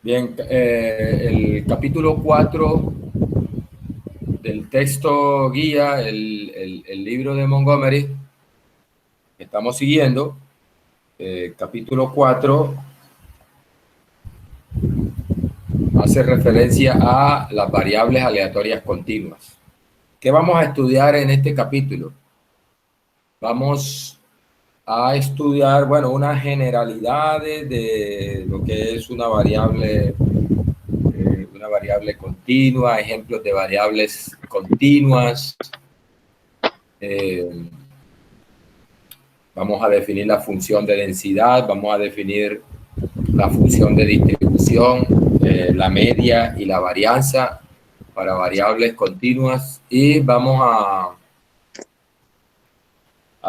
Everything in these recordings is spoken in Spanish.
Bien, el capítulo 4 del texto guía, el libro de Montgomery, que estamos siguiendo, capítulo 4, hace referencia a las variables aleatorias continuas. ¿Qué vamos a estudiar en este capítulo? Vamos a estudiar, bueno, unas generalidades de lo que es una variable continua, ejemplos de variables continuas. Vamos a definir la función de densidad, vamos a definir la función de distribución, la media y la varianza para variables continuas, y vamos a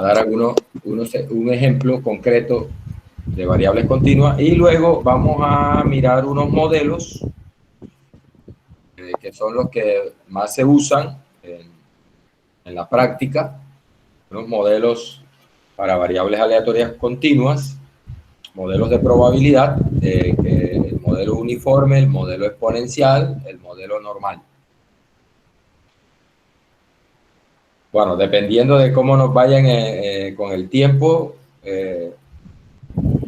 dar un ejemplo concreto de variables continuas, y luego vamos a mirar unos modelos que son los que más se usan en la práctica, unos modelos para variables aleatorias continuas, modelos de probabilidad, el modelo uniforme, el modelo exponencial, el modelo normal. Bueno, dependiendo de cómo nos vayan con el tiempo,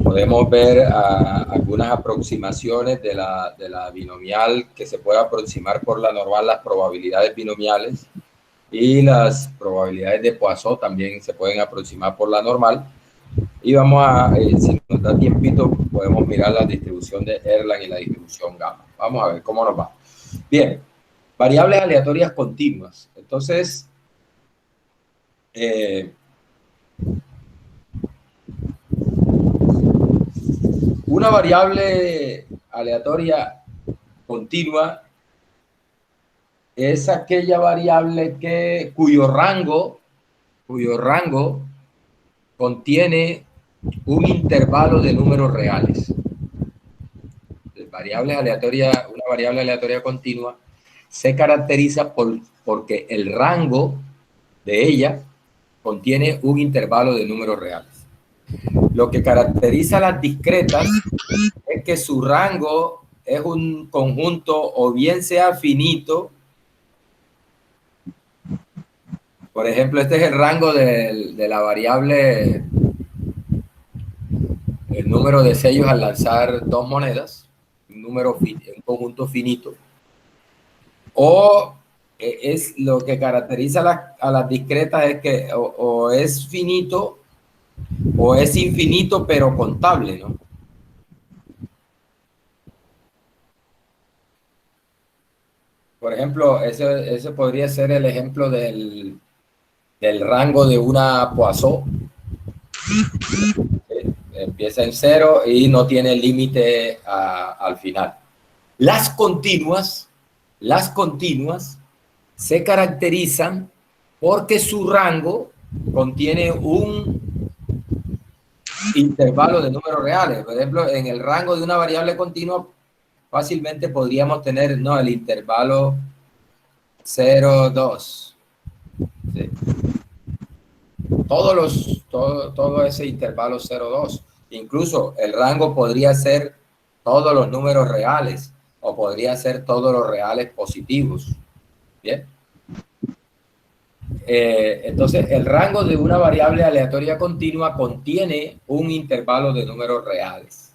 podemos ver algunas aproximaciones de la binomial, que se puede aproximar por la normal, las probabilidades binomiales, y las probabilidades de Poisson también se pueden aproximar por la normal. Y vamos si nos da tiempito, podemos mirar la distribución de Erlang y la distribución gamma. Vamos a ver cómo nos va. Bien, variables aleatorias continuas. Entonces, una variable aleatoria continua es aquella variable cuyo rango contiene un intervalo de números reales. Una variable aleatoria continua se caracteriza porque el rango de ella contiene un intervalo de números reales. Lo que caracteriza a las discretas es que su rango es un conjunto, o bien sea finito. Por ejemplo, este es el rango de la variable, el número de sellos al lanzar dos monedas, un conjunto finito. O es lo que caracteriza a las discretas, es que o es finito o es infinito pero contable, ¿no? Por ejemplo, ese podría ser el ejemplo del rango de una Poisson. Empieza en 0 y no tiene límite al final. Las continuas se caracterizan porque su rango contiene un intervalo de números reales. Por ejemplo, en el rango de una variable continua fácilmente podríamos tener el intervalo 0, 2. ¿Sí? Todo ese intervalo 0, 2. Incluso el rango podría ser todos los números reales, o podría ser todos los reales positivos. Bien. Entonces, el rango de una variable aleatoria continua contiene un intervalo de números reales.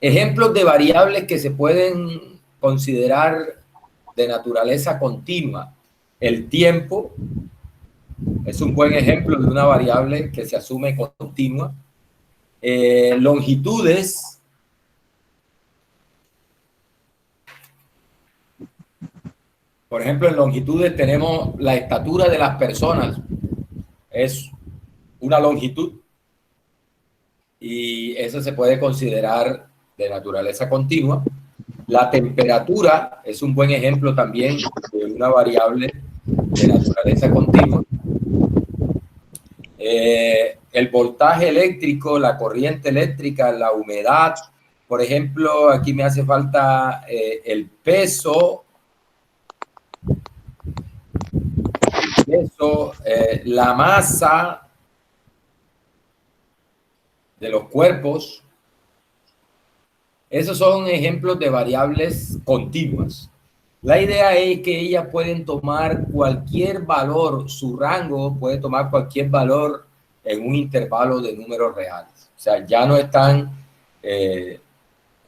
Ejemplos de variables que se pueden considerar de naturaleza continua. El tiempo es un buen ejemplo de una variable que se asume continua. Longitudes. Por ejemplo, en longitudes tenemos la estatura de las personas. Es una longitud. Y eso se puede considerar de naturaleza continua. La temperatura es un buen ejemplo también de una variable de naturaleza continua. El voltaje eléctrico, la corriente eléctrica, la humedad. Por ejemplo, aquí me hace falta el peso, la masa de los cuerpos, Esos son ejemplos de variables continuas. La idea es que ellas pueden tomar cualquier valor, su rango puede tomar cualquier valor en un intervalo de números reales. O sea, ya no están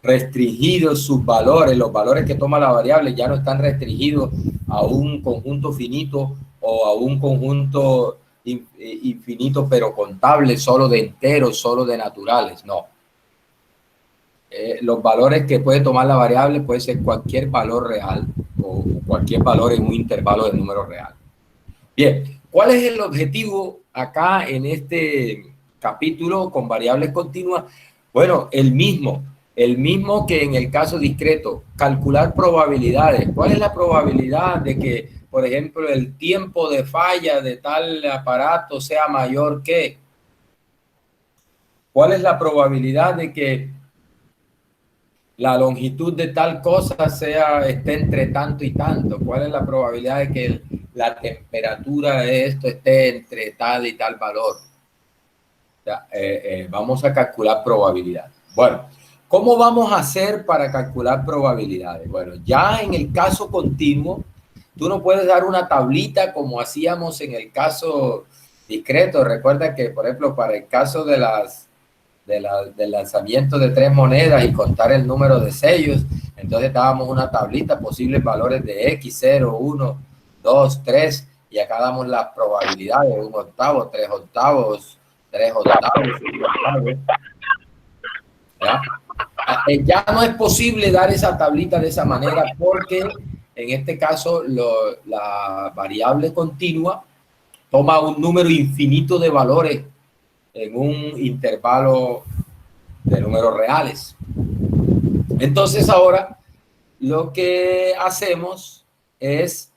restringidos sus valores, los valores que toma la variable ya no están restringidos a un conjunto finito o a un conjunto infinito, pero contable, solo de enteros, solo de naturales, no. Los valores que puede tomar la variable puede ser cualquier valor real o cualquier valor en un intervalo de números real. Bien, ¿cuál es el objetivo acá en este capítulo con variables continuas? Bueno, el mismo que en el caso discreto, calcular probabilidades. ¿Cuál es la probabilidad de que, por ejemplo, el tiempo de falla de tal aparato sea mayor que? ¿Cuál es la probabilidad de que la longitud de tal cosa esté entre tanto y tanto? ¿Cuál es la probabilidad de que la temperatura de esto esté entre tal y tal valor? O sea, vamos a calcular probabilidades. Bueno, ¿cómo vamos a hacer para calcular probabilidades? Bueno, ya en el caso continuo, tú no puedes dar una tablita como hacíamos en el caso discreto. Recuerda que, por ejemplo, para el caso de del lanzamiento de 3 monedas y contar el número de sellos, entonces dábamos una tablita, posibles valores de X, 0, 1, 2, 3, y acá damos las probabilidades, 1 octavo, 3 octavos, 3 octavos, 5 octavos. ¿Ya? Ya no es posible dar esa tablita de esa manera porque en este caso la variable continua toma un número infinito de valores en un intervalo de números reales. Entonces ahora lo que hacemos es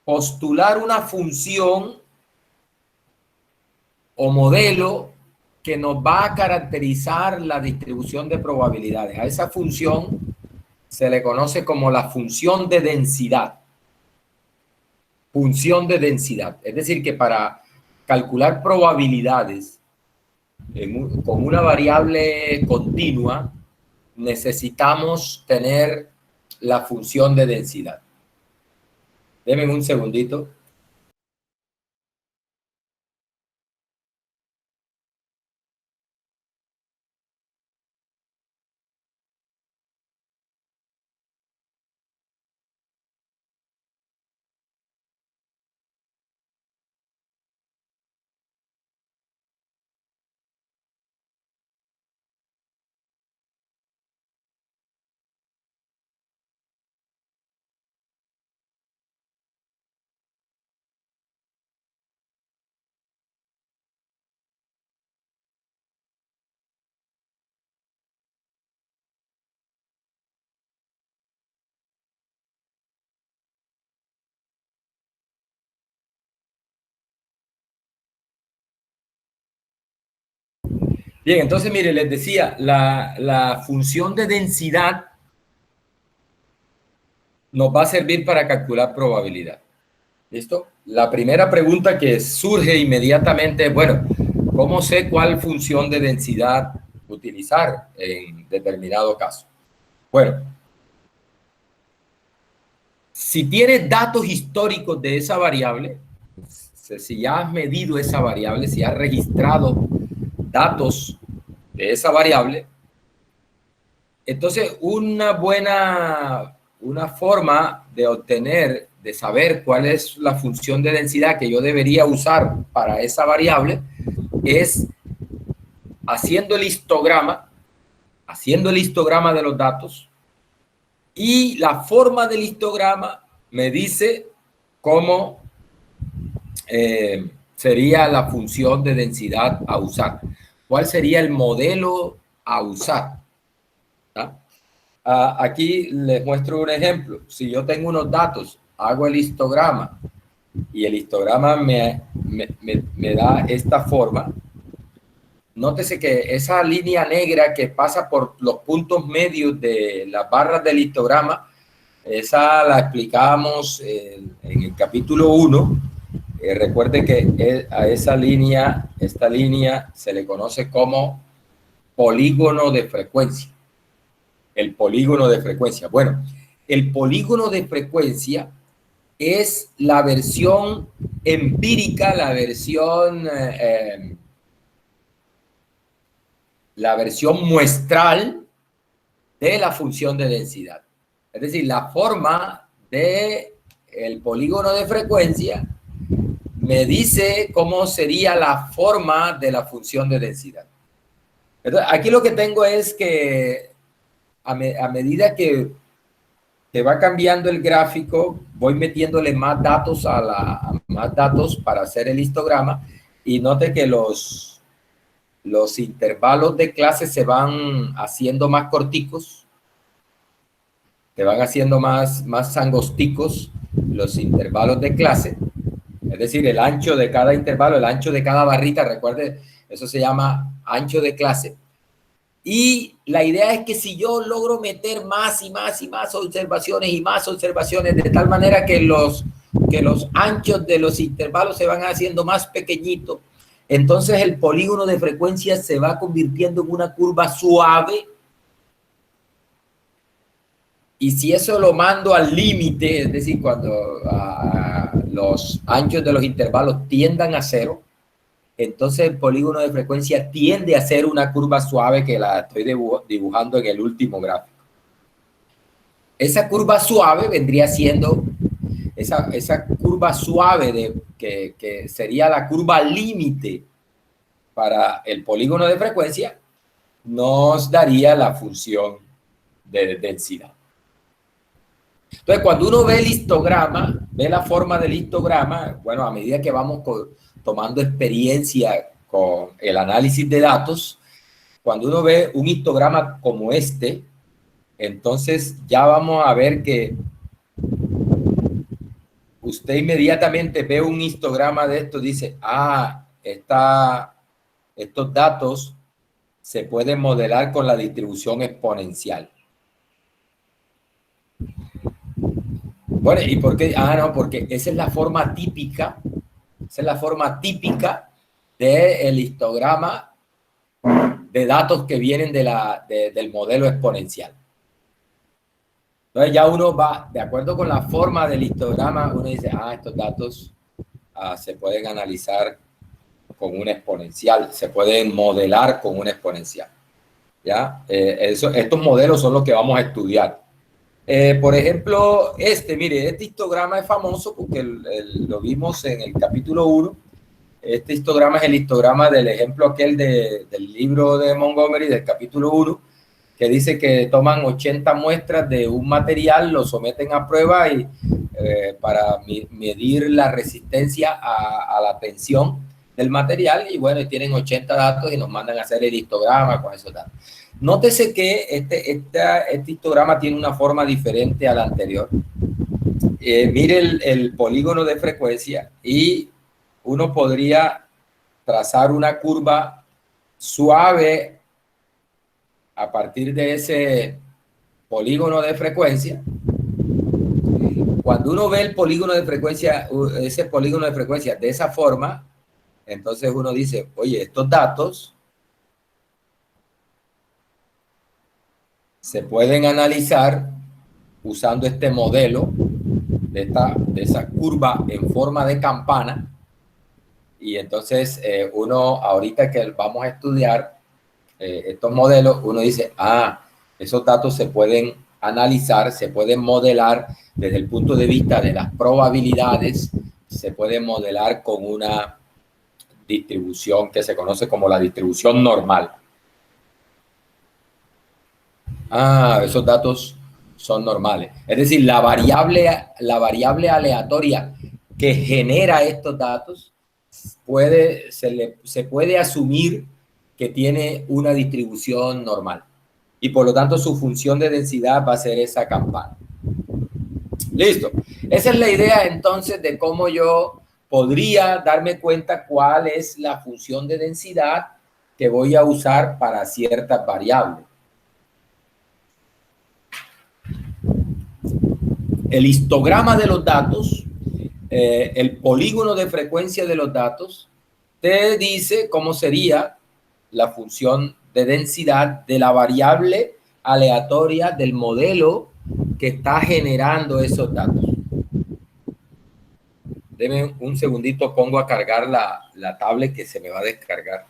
postular una función o modelo que nos va a caracterizar la distribución de probabilidades. A esa función se le conoce como la función de densidad. Función de densidad. Es decir, que para calcular probabilidades con una variable continua, necesitamos tener la función de densidad. Denme un segundito. Bien, entonces, mire, les decía, la función de densidad nos va a servir para calcular probabilidad. ¿Listo? La primera pregunta que surge inmediatamente es, bueno, ¿cómo sé cuál función de densidad utilizar en determinado caso? Bueno, si tienes datos históricos de esa variable, si ya has medido esa variable, si has registrado datos de esa variable, entonces una forma de obtener, de saber cuál es la función de densidad que yo debería usar para esa variable es haciendo el histograma de los datos, y la forma del histograma me dice cómo sería la función de densidad a usar. ¿Cuál sería el modelo a usar? Aquí les muestro un ejemplo. Si yo tengo unos datos, hago el histograma y el histograma me da esta forma. Nótese que esa línea negra que pasa por los puntos medios de las barras del histograma, esa la explicamos en el capítulo 1. Recuerde que a esta línea se le conoce como polígono de frecuencia. el polígono de frecuencia. Bueno, el polígono de frecuencia es la versión empírica, la versión muestral de la función de densidad. Es decir, la forma del polígono de frecuencia me dice cómo sería la forma de la función de densidad. Entonces, aquí lo que tengo es que a medida que va cambiando el gráfico, voy metiéndole más datos más datos para hacer el histograma, y note que los intervalos de clase se van haciendo más corticos, se van haciendo más angosticos los intervalos de clase, es decir, el ancho de cada intervalo, el ancho de cada barrita, recuerde, eso se llama ancho de clase. Y la idea es que si yo logro meter más y más y más observaciones y más observaciones, de tal manera que los anchos de los intervalos se van haciendo más pequeñitos, entonces el polígono de frecuencia se va convirtiendo en una curva suave. Y si eso lo mando al límite, es decir, cuando los anchos de los intervalos tiendan a cero, entonces el polígono de frecuencia tiende a ser una curva suave, que la estoy dibujando en el último gráfico. Esa curva suave vendría siendo esa curva suave que sería la curva límite para el polígono de frecuencia, nos daría la función de densidad. Entonces, cuando uno ve el histograma, ve la forma del histograma, bueno, a medida que vamos tomando experiencia con el análisis de datos, cuando uno ve un histograma como este, entonces ya vamos a ver que usted inmediatamente ve un histograma de esto, dice, estos datos se pueden modelar con la distribución exponencial. Bueno, ¿y por qué? No, porque esa es la forma típica, del histograma de datos que vienen del modelo exponencial. Entonces ya uno va, de acuerdo con la forma del histograma, uno dice, estos datos se pueden analizar con una exponencial, se pueden modelar con una exponencial. ¿Ya? Estos modelos son los que vamos a estudiar. Por ejemplo, mire, este histograma es famoso porque lo vimos en el capítulo 1. Este histograma es el histograma del ejemplo aquel del libro de Montgomery, del capítulo 1, que dice que toman 80 muestras de un material, lo someten a prueba y para medir la resistencia a la tensión del material, y bueno, tienen 80 datos y nos mandan a hacer el histograma con esos datos. Nótese que este histograma tiene una forma diferente al anterior. Mire el polígono de frecuencia, y uno podría trazar una curva suave a partir de ese polígono de frecuencia. Cuando uno ve el polígono de frecuencia, ese polígono de frecuencia de esa forma, entonces uno dice, oye, estos datos se pueden analizar usando este modelo de esa curva en forma de campana. Y entonces uno, ahorita que vamos a estudiar estos modelos, uno dice, esos datos se pueden analizar, se pueden modelar desde el punto de vista de las probabilidades, se pueden modelar con una distribución que se conoce como la distribución normal. Esos datos son normales. Es decir, la variable aleatoria que genera estos datos se puede asumir que tiene una distribución normal. Y por lo tanto, su función de densidad va a ser esa campana. Listo. Esa es la idea entonces de cómo yo podría darme cuenta cuál es la función de densidad que voy a usar para ciertas variables. El histograma de los datos, el polígono de frecuencia de los datos, te dice cómo sería la función de densidad de la variable aleatoria del modelo que está generando esos datos. Deme un segundito, pongo a cargar la tablet que se me va a descargar.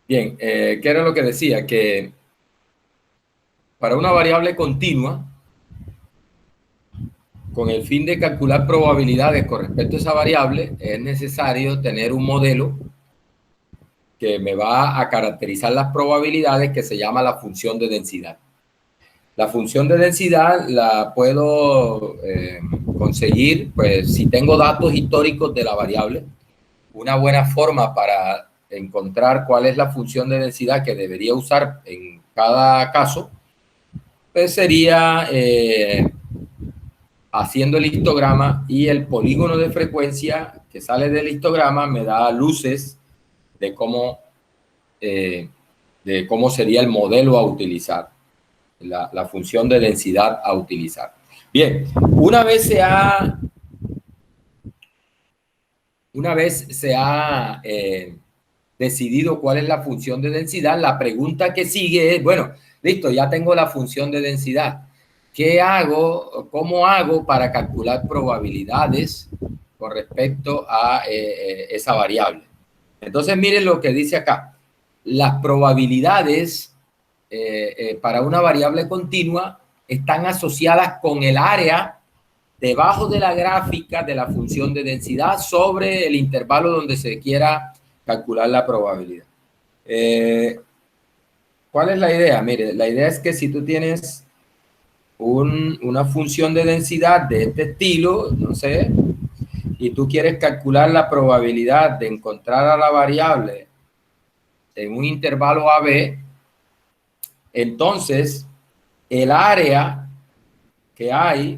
Bien, ¿qué era lo que decía? Que para una variable continua, con el fin de calcular probabilidades con respecto a esa variable, es necesario tener un modelo que me va a caracterizar las probabilidades, que se llama la función de densidad. La función de densidad la puedo conseguir, pues, si tengo datos históricos de la variable. Una buena forma para encontrar cuál es la función de densidad que debería usar en cada caso, pues sería haciendo el histograma, y el polígono de frecuencia que sale del histograma me da luces de cómo sería el modelo a utilizar, la función de densidad a utilizar. Bien, una vez se ha decidido cuál es la función de densidad, la pregunta que sigue es, bueno, listo, ya tengo la función de densidad. ¿Qué hago? ¿Cómo hago para calcular probabilidades con respecto a esa variable? Entonces, miren lo que dice acá. Las probabilidades para una variable continua están asociadas con el área debajo de la gráfica de la función de densidad sobre el intervalo donde se quiera calcular la probabilidad. ¿Cuál es la idea? Mire, la idea es que si tú tienes una función de densidad de este estilo, no sé, y tú quieres calcular la probabilidad de encontrar a la variable en un intervalo AB, entonces el área que hay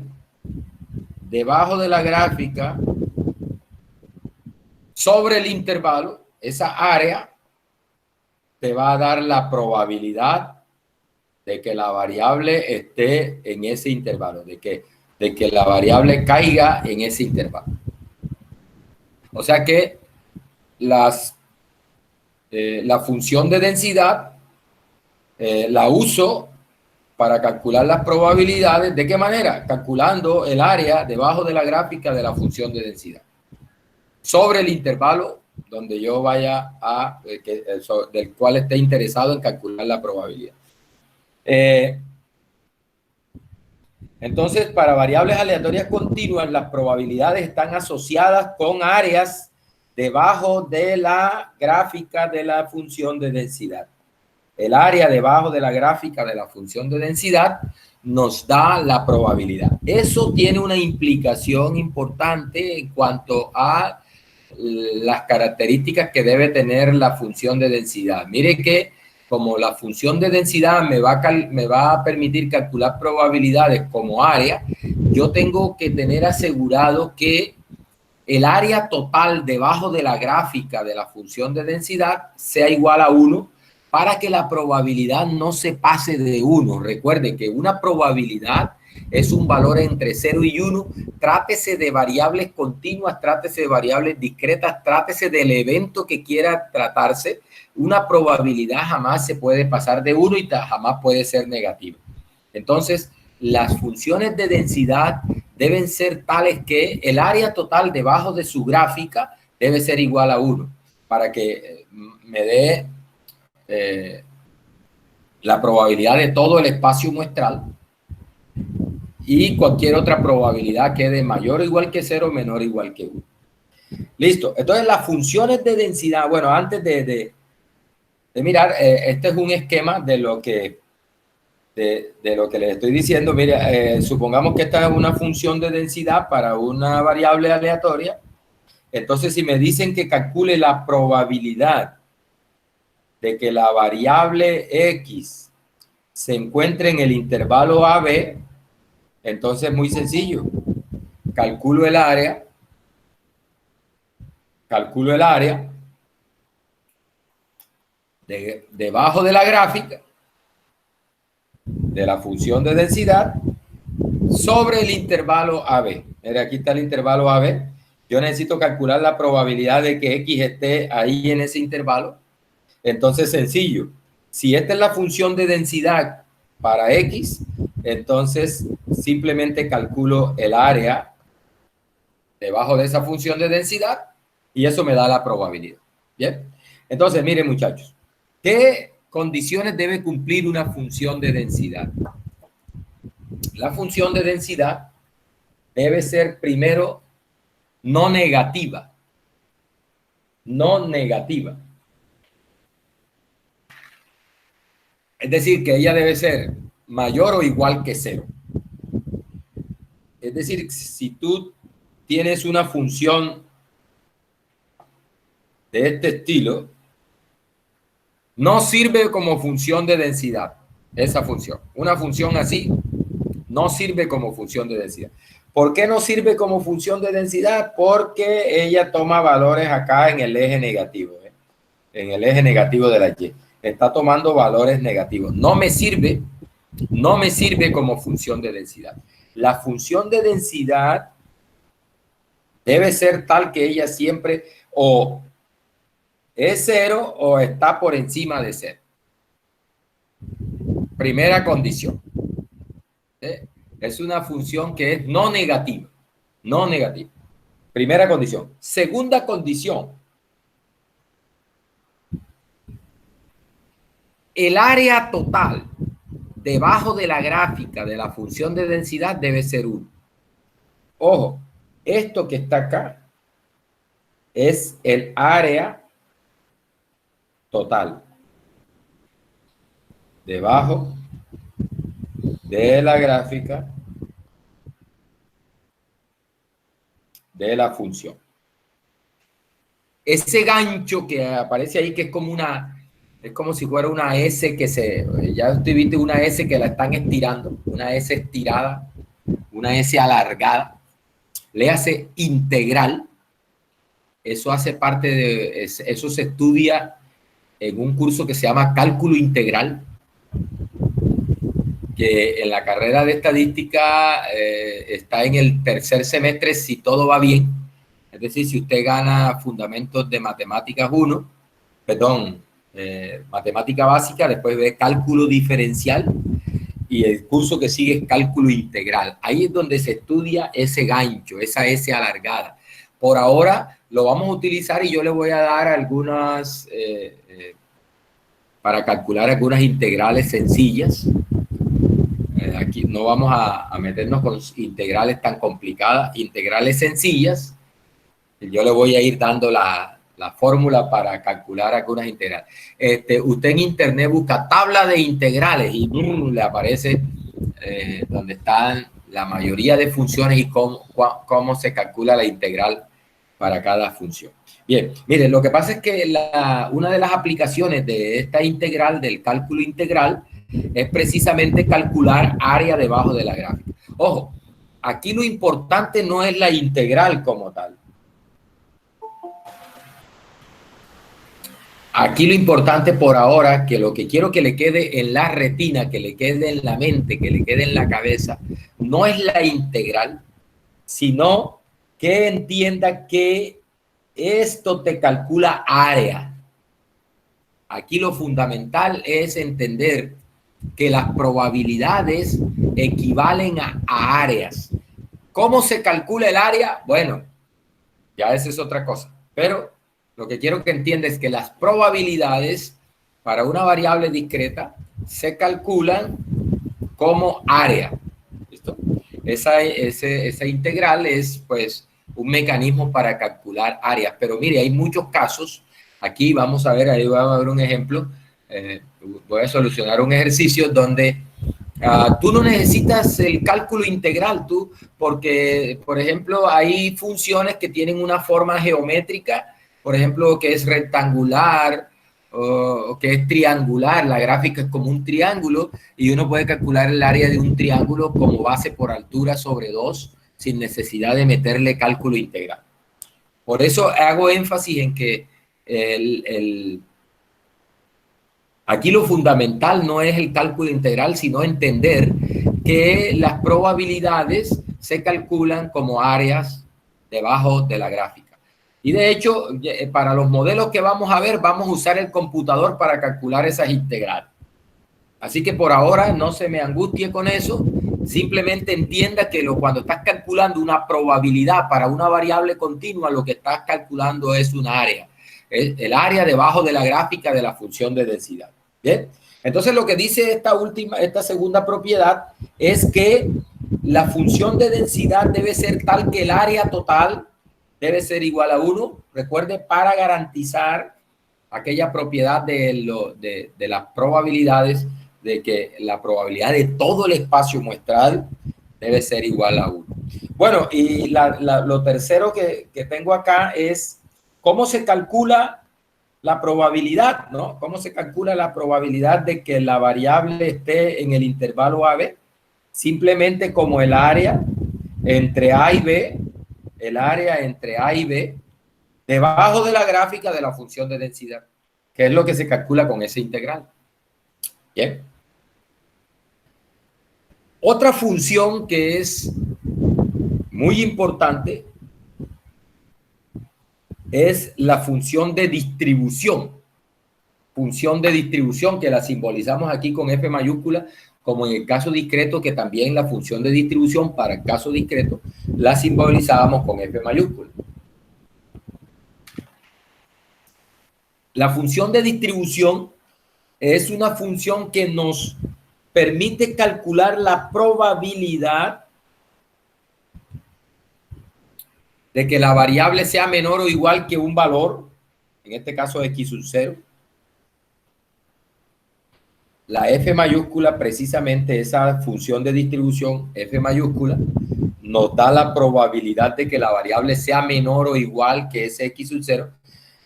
debajo de la gráfica sobre el intervalo, esa área te va a dar la probabilidad de que la variable esté en ese intervalo, de que la variable caiga en ese intervalo. O sea que la función de densidad la uso para calcular las probabilidades. ¿De qué manera? Calculando el área debajo de la gráfica de la función de densidad sobre el intervalo donde yo vaya del cual esté interesado en calcular la probabilidad. Entonces, para variables aleatorias continuas, las probabilidades están asociadas con áreas debajo de la gráfica de la función de densidad. El área debajo de la gráfica de la función de densidad nos da la probabilidad. Eso tiene una implicación importante en cuanto a las características que debe tener la función de densidad. Mire que como la función de densidad me va a permitir calcular probabilidades como área, yo tengo que tener asegurado que el área total debajo de la gráfica de la función de densidad sea igual a 1 para que la probabilidad no se pase de 1. Recuerde que una probabilidad es un valor entre 0 y 1. Trátese de variables continuas, trátese de variables discretas, trátese del evento que quiera tratarse. Una probabilidad jamás se puede pasar de 1 y jamás puede ser negativa. Entonces, las funciones de densidad deben ser tales que el área total debajo de su gráfica debe ser igual a 1 para que me dé la probabilidad de todo el espacio muestral y cualquier otra probabilidad quede mayor o igual que 0, menor o igual que 1. Listo. Entonces, las funciones de densidad, bueno, antes de mirar, este es un esquema de lo que les estoy diciendo. Mira, supongamos que esta es una función de densidad para una variable aleatoria. Entonces, si me dicen que calcule la probabilidad de que la variable X se encuentre en el intervalo AB, entonces es muy sencillo. Calculo el área debajo de la gráfica de la función de densidad sobre el intervalo AB. Mira, aquí está el intervalo AB. Yo necesito calcular la probabilidad de que X esté ahí en ese intervalo. Entonces, sencillo. Si esta es la función de densidad para X, entonces simplemente calculo el área debajo de esa función de densidad y eso me da la probabilidad. Bien. Entonces, miren, muchachos, ¿qué condiciones debe cumplir una función de densidad? La función de densidad debe ser primero no negativa. No negativa. Es decir, que ella debe ser mayor o igual que 0. Es decir, si tú tienes una función de este estilo, no sirve como función de densidad esa función. Una función así no sirve como función de densidad. ¿Por qué no sirve como función de densidad? Porque ella toma valores acá en el eje negativo, en el eje negativo de la Y. Está tomando valores negativos. No me sirve como función de densidad. La función de densidad debe ser tal que ella siempre o es 0 o está por encima de 0. Primera condición. Es una función que es no negativa. No negativa. Primera condición. Segunda condición. El área total debajo de la gráfica de la función de densidad debe ser 1. Ojo, esto que está acá es el área total debajo de la gráfica de la función. Ese gancho que aparece ahí, que es como es como si fuera una S ya usted viste una S que la están estirando, una S estirada, una S alargada, le hace integral. Eso hace parte eso se estudia en un curso que se llama cálculo integral, que en la carrera de estadística está en el tercer semestre si todo va bien. Es decir, si usted gana fundamentos de matemáticas 1, matemática básica, después ve cálculo diferencial y el curso que sigue es cálculo integral. Ahí es donde se estudia ese gancho, esa S alargada. Por ahora lo vamos a utilizar y yo le voy a dar algunas, para calcular algunas integrales sencillas. Aquí no vamos a meternos con integrales tan complicadas, integrales sencillas. Yo le voy a ir dando la fórmula para calcular algunas integrales. Usted en internet busca tabla de integrales y le aparece donde están la mayoría de funciones y cómo se calcula la integral para cada función. Bien, miren, lo que pasa es que una de las aplicaciones de esta integral, del cálculo integral, es precisamente calcular área debajo de la gráfica. Ojo, aquí lo importante no es la integral como tal. Aquí lo importante por ahora, que lo que quiero que le quede en la retina, que le quede en la mente, que le quede en la cabeza, no es la integral, sino que entienda que esto te calcula área. Aquí lo fundamental es entender que las probabilidades equivalen a áreas. ¿Cómo se calcula el área? Bueno, ya esa es otra cosa. Pero lo que quiero que entiendas es que las probabilidades para una variable discreta se calculan como área. ¿Listo? Esa integral es pues un mecanismo para calcular áreas. Pero mire, hay muchos casos. Aquí vamos a ver, ahí vamos a ver un ejemplo. Voy a solucionar un ejercicio donde tú no necesitas el cálculo integral, porque, por ejemplo, hay funciones que tienen una forma geométrica, por ejemplo, que es rectangular o que es triangular. La gráfica es como un triángulo y uno puede calcular el área de un triángulo como base por altura sobre 2 sin necesidad de meterle cálculo integral. Por eso hago énfasis en que aquí lo fundamental no es el cálculo integral, sino entender que las probabilidades se calculan como áreas debajo de la gráfica. Y de hecho, para los modelos que vamos a ver, vamos a usar el computador para calcular esas integrales. Así que por ahora no se me angustie con eso. Simplemente entienda que cuando estás calculando una probabilidad para una variable continua, lo que estás calculando es un área. Es el área debajo de la gráfica de la función de densidad. ¿Bien? Entonces lo que dice esta segunda propiedad es que la función de densidad debe ser tal que el área total debe ser igual a 1. Recuerde, para garantizar aquella propiedad de las probabilidades, de que la probabilidad de todo el espacio muestral debe ser igual a 1. Bueno, y lo tercero que tengo acá es cómo se calcula la probabilidad, ¿no? ¿Cómo se calcula la probabilidad de que la variable esté en el intervalo AB? Simplemente como el área entre A y B, el área entre A y B, debajo de la gráfica de la función de densidad, que es lo que se calcula con ese integral. Bien. Otra función que es muy importante es la función de distribución. Función de distribución que la simbolizamos aquí con F mayúscula, como en el caso discreto, que también la función de distribución para el caso discreto la simbolizábamos con F mayúscula. La función de distribución es una función que nos permite calcular la probabilidad de que la variable sea menor o igual que un valor, en este caso x sub 0. La f mayúscula, precisamente esa función de distribución, f mayúscula, nos da la probabilidad de que la variable sea menor o igual que ese x sub 0.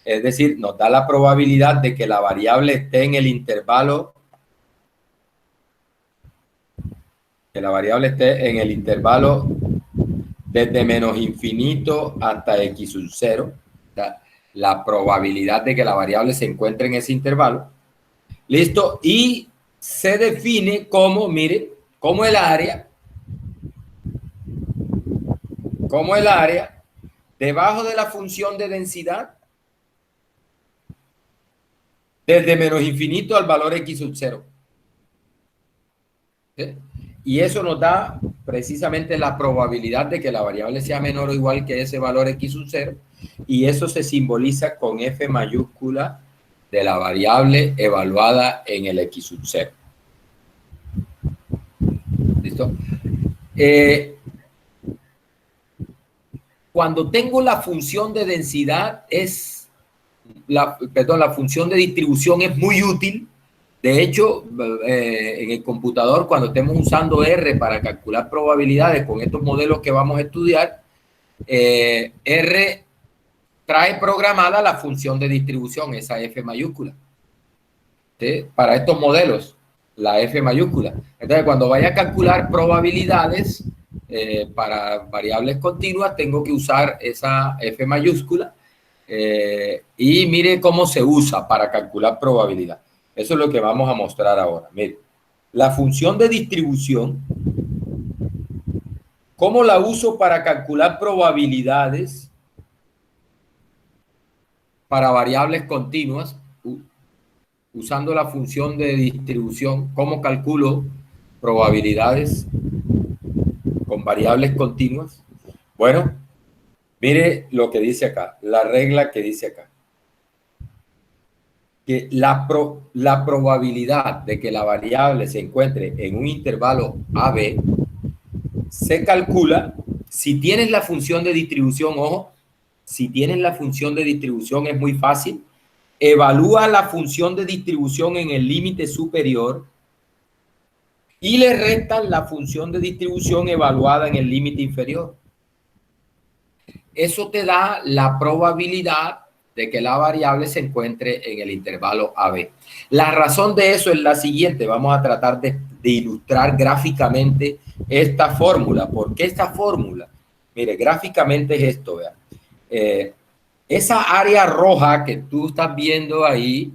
Es decir, nos da la probabilidad de que la variable esté en el intervalo, desde menos infinito hasta x sub 0. La probabilidad de que la variable se encuentre en ese intervalo. ¿Listo? Y se define como, mire, como el área debajo de la función de densidad desde menos infinito al valor x sub 0. ¿Sí? Y eso nos da precisamente la probabilidad de que la variable sea menor o igual que ese valor x sub 0, y eso se simboliza con f mayúscula de la variable evaluada en el x sub 0. ¿Listo? Cuando tengo la función de densidad la función de distribución es muy útil. De hecho, en el computador, cuando estemos usando R para calcular probabilidades con estos modelos que vamos a estudiar, R trae programada la función de distribución, esa F mayúscula. ¿Sí? Para estos modelos, la F mayúscula. Entonces, cuando vaya a calcular probabilidades para variables continuas, tengo que usar esa F mayúscula Y mire cómo se usa para calcular probabilidad. Eso es lo que vamos a mostrar ahora. Mire, la función de distribución, ¿cómo la uso para calcular probabilidades para variables continuas? Usando la función de distribución, ¿cómo calculo probabilidades con variables continuas? Bueno, mire lo que dice acá, la regla que dice acá. Que la probabilidad de que la variable se encuentre en un intervalo AB se calcula si tienes la función de distribución. Ojo, si tienes la función de distribución es muy fácil. Evalúa la función de distribución en el límite superior y le restan la función de distribución evaluada en el límite inferior. Eso te da la probabilidad de que la variable se encuentre en el intervalo AB. La razón de eso es la siguiente. Vamos a tratar de ilustrar gráficamente esta fórmula. ¿Por qué esta fórmula? Mire, gráficamente es esto, vean. Esa área roja que tú estás viendo ahí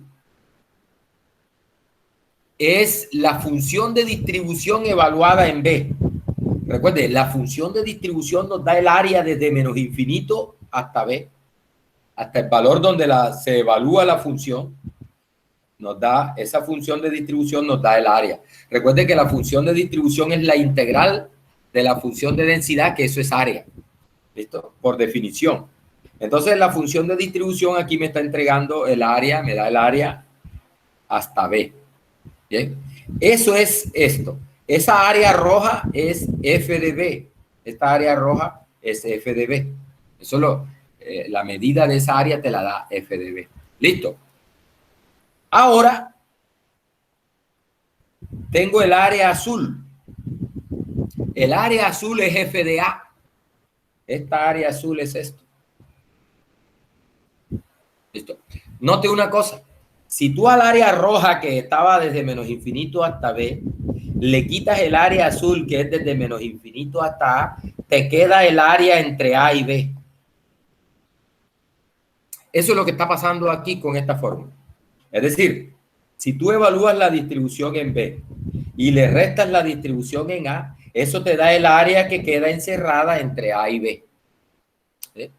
es la función de distribución evaluada en B. Recuerde, la función de distribución nos da el área desde menos infinito hasta B, hasta el valor donde se evalúa la función. Nos da esa función de distribución, nos da el área. Recuerde que la función de distribución es la integral de la función de densidad, que eso es área. ¿Listo? Por definición. Entonces, la función de distribución aquí me está entregando el área, me da el área hasta B. ¿Bien? Eso es esto. Esa área roja es F de B. Esta área roja es F de B. Eso la medida de esa área te la da F de B. ¿Listo? Ahora tengo el área azul. El área azul es F de A. Esta área azul es esto. ¿Listo? Note una cosa. Si tú al área roja que estaba desde menos infinito hasta B, le quitas el área azul que es desde menos infinito hasta A, te queda el área entre A y B. Eso es lo que está pasando aquí con esta fórmula. Es decir, si tú evalúas la distribución en B y le restas la distribución en A, eso te da el área que queda encerrada entre A y B. ¿Sí?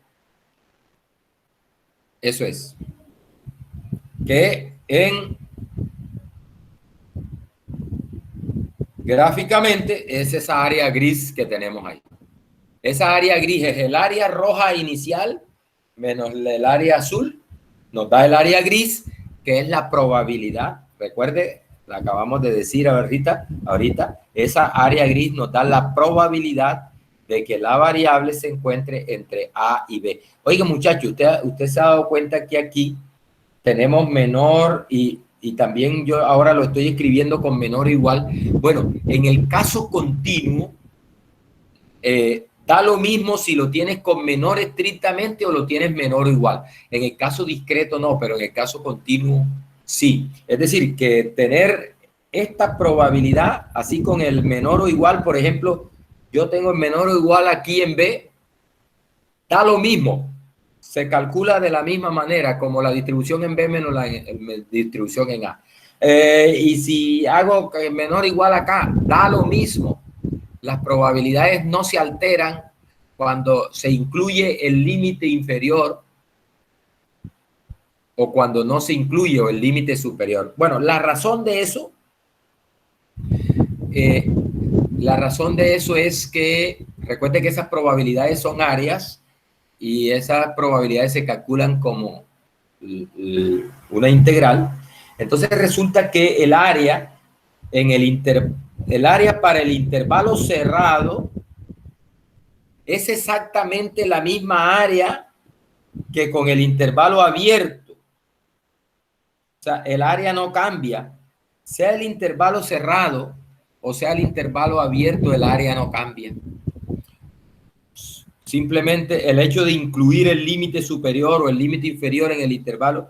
Eso es. Que gráficamente es esa área gris que tenemos ahí. Esa área gris es el área roja inicial menos el área azul. Nos da el área gris, que es la probabilidad. Recuerde, la acabamos de decir ahorita, esa área gris nos da la probabilidad de que la variable se encuentre entre A y B. Oiga, muchachos, usted se ha dado cuenta que aquí tenemos menor y también yo ahora lo estoy escribiendo con menor o igual. Bueno, en el caso continuo, da lo mismo si lo tienes con menor estrictamente o lo tienes menor o igual. En el caso discreto no, pero en el caso continuo sí. Es decir, que tener esta probabilidad así con el menor o igual, por ejemplo, yo tengo el menor o igual aquí en B, da lo mismo. Se calcula de la misma manera como la distribución en B menos la distribución en A. Y si hago menor o igual acá, da lo mismo. Las probabilidades no se alteran cuando se incluye el límite inferior o cuando no se incluye el límite superior. Bueno, la razón de eso es que recuerde que esas probabilidades son áreas y esas probabilidades se calculan como una integral. Entonces resulta que el área el área para el intervalo cerrado es exactamente la misma área que con el intervalo abierto. O sea, el área no cambia. Sea el intervalo cerrado o sea el intervalo abierto, el área no cambia. Simplemente el hecho de incluir el límite superior o el límite inferior en el intervalo,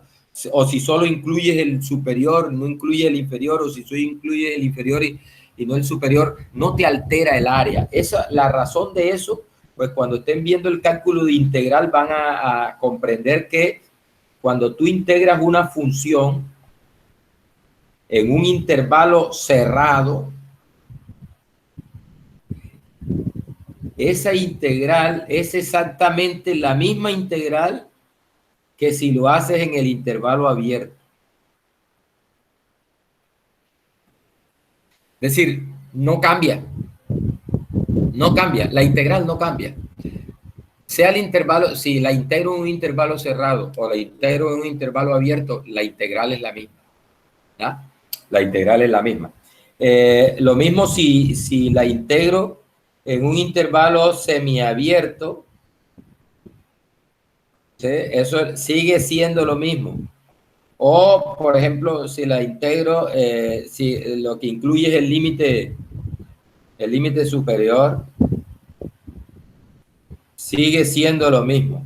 o si solo incluyes el superior, no incluye el inferior, o si solo incluye el inferior y no el superior, no te altera el área. La razón de eso pues cuando estén viendo el cálculo de integral van a comprender que cuando tú integras una función en un intervalo cerrado, esa integral es exactamente la misma integral que si lo haces en el intervalo abierto. Es decir, no cambia, la integral no cambia. Sea el intervalo, si la integro en un intervalo cerrado o la integro en un intervalo abierto, la integral es la misma. ¿Ya? La integral es la misma. Lo mismo si la integro en un intervalo semiabierto, ¿sí? Eso sigue siendo lo mismo. O, por ejemplo, si la integro, si lo que incluye es el límite superior, sigue siendo lo mismo.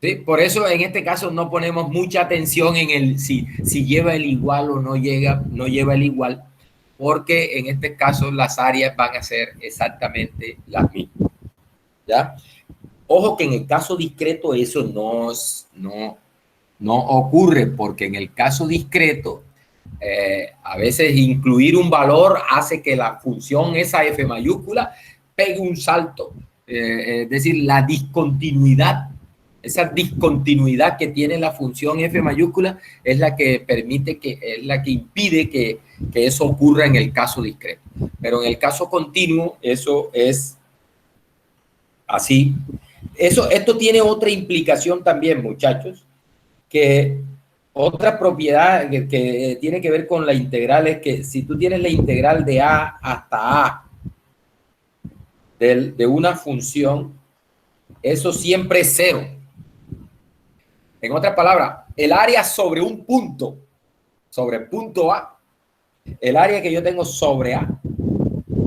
¿Sí? Por eso en este caso no ponemos mucha atención en el si lleva el igual o no lleva el igual, porque en este caso las áreas van a ser exactamente las mismas. ¿Ya? Ojo que en el caso discreto eso no ocurre, porque en el caso discreto a veces incluir un valor hace que la función esa f mayúscula pegue un salto. Es decir, la discontinuidad, esa discontinuidad que tiene la función f mayúscula es la que permite es la que impide que eso ocurra en el caso discreto. Pero en el caso continuo eso es así. Esto tiene otra implicación también, muchachos, que otra propiedad que tiene que ver con la integral es que si tú tienes la integral de a hasta a de una función, eso siempre es cero. En otras palabras, el área sobre un punto, sobre el punto A, el área que yo tengo sobre A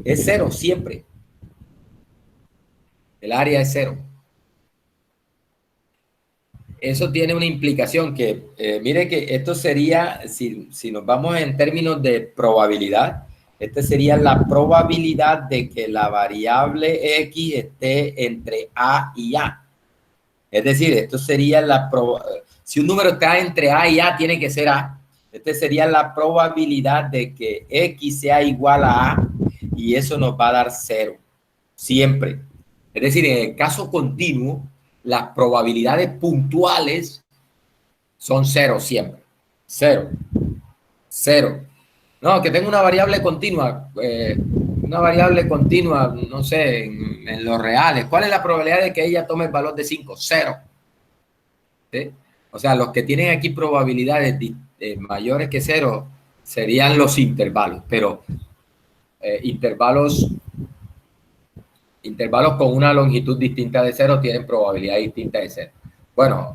es cero siempre. El área es cero. Eso tiene una implicación que, mire que esto sería, si nos vamos en términos de probabilidad, esta sería la probabilidad de que la variable X esté entre A y A. Es decir, esto sería si un número está entre A y A, tiene que ser A. Esta sería la probabilidad de que X sea igual a A y eso nos va a dar cero, siempre. Es decir, en el caso continuo, las probabilidades puntuales son cero siempre. Cero. Cero. No, que tengo una variable continua, no sé, en los reales. ¿Cuál es la probabilidad de que ella tome el valor de 5? Cero. ¿Sí? O sea, los que tienen aquí probabilidades mayores que cero serían los intervalos, pero intervalos con una longitud distinta de cero tienen probabilidad distinta de cero. Bueno,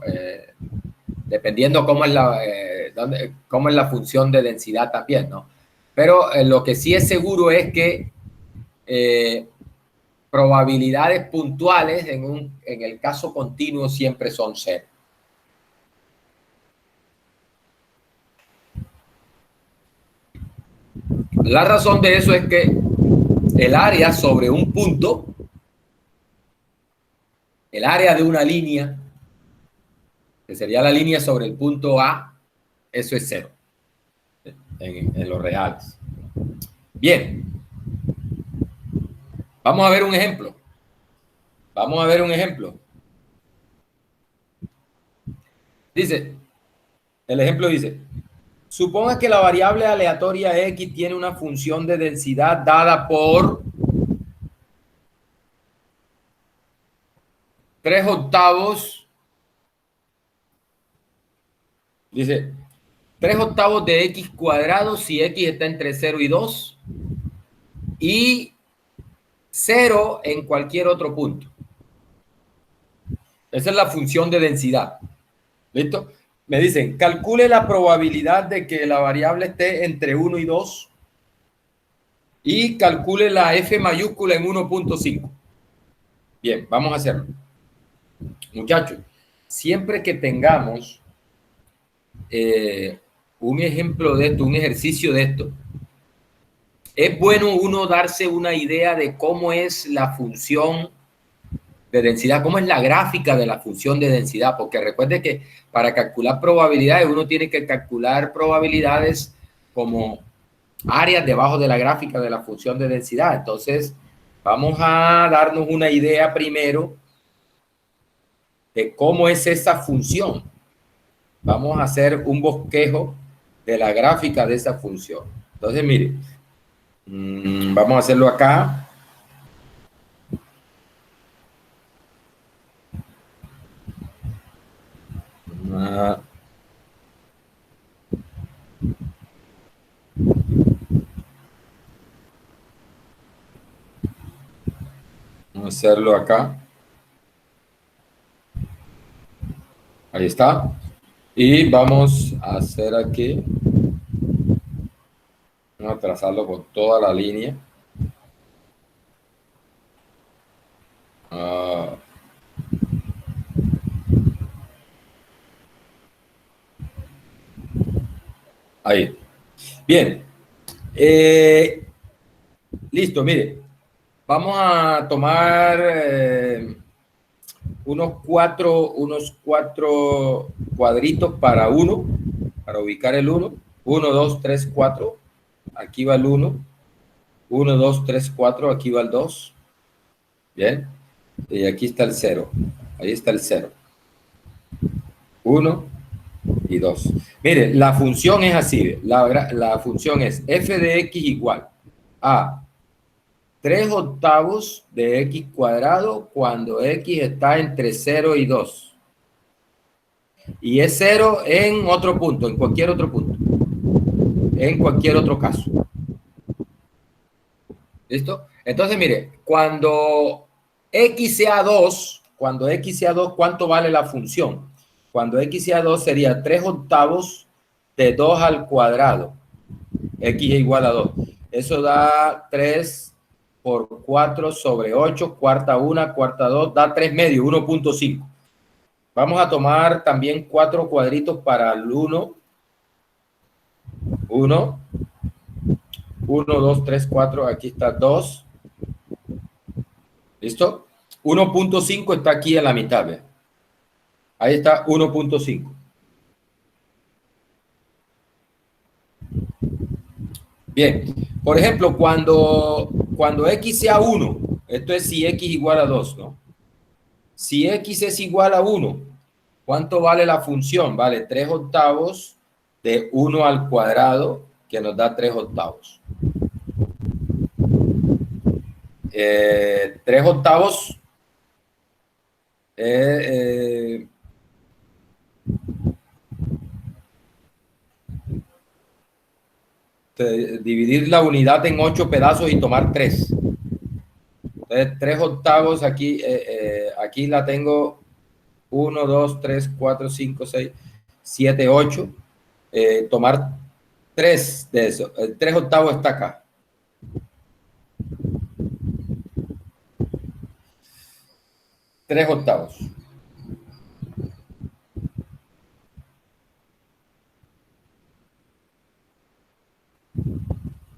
dependiendo cómo es la función de densidad también, ¿no? Pero lo que sí es seguro es que probabilidades puntuales en el caso continuo siempre son cero. La razón de eso es que el área sobre un punto, el área de una línea, que sería la línea sobre el punto A, eso es cero en los reales. Bien, vamos a ver un ejemplo. Dice, el ejemplo dice, suponga que la variable aleatoria X tiene una función de densidad dada por 3/8. Dice, 3/8 de X cuadrado si X está entre 0 y 2 y 0 en cualquier otro punto. Esa es la función de densidad. ¿Listo? Me dicen, calcule la probabilidad de que la variable esté entre 1 y 2 y calcule la F mayúscula en 1.5. Bien, vamos a hacerlo. Muchachos, siempre que tengamos un ejemplo de esto, un ejercicio de esto, es bueno uno darse una idea de cómo es la función de densidad, cómo es la gráfica de la función de densidad, porque recuerde que para calcular probabilidades uno tiene que calcular probabilidades como áreas debajo de la gráfica de la función de densidad. Entonces, vamos a darnos una idea primero de cómo es esa función. Vamos a hacer un bosquejo de la gráfica de esa función. Entonces, mire, vamos a hacerlo acá. Vamos a hacerlo acá. Ahí está. Y vamos a hacer aquí. Vamos a trazarlo por toda la línea. Ahí. Bien. Listo, mire. Vamos a tomar unos cuatro cuadritos para ubicar el 1. 1, 2, 3, 4. Aquí va el 1. 1, 2, 3, 4. Aquí va el 2. Bien. Y aquí está el 0. Ahí está el 0. 1 y 2. Mire, la función es así. La función es f de x igual a 3 octavos de x cuadrado cuando x está entre 0 y 2. Y es 0 en otro punto, en cualquier otro punto. En cualquier otro caso. ¿Listo? Entonces, mire, cuando x sea 2, ¿cuánto vale la función? Cuando x sea 2 sería 3 octavos de 2 al cuadrado. X es igual a 2. Eso da 3 por 4 sobre 8, cuarta 1, cuarta 2, da 3 medios, 1.5. Vamos a tomar también 4 cuadritos para el 1. 1, 2, 3, 4, aquí está 2. ¿Listo? 1.5 está aquí en la mitad, ¿ve? Ahí está 1.5. Bien, por ejemplo, cuando x sea 1, esto es si x igual a 2, ¿no? Si x es igual a 1, ¿cuánto vale la función? Vale 3 octavos de 1 al cuadrado, que nos da 3 octavos. 3 octavos dividir la unidad en 8 pedazos y tomar 3. Entonces, 3 octavos aquí, aquí la tengo 1, 2, 3, 4, 5, 6, 7, 8. Tomar 3 de eso. 3 octavos está acá. Tres octavos.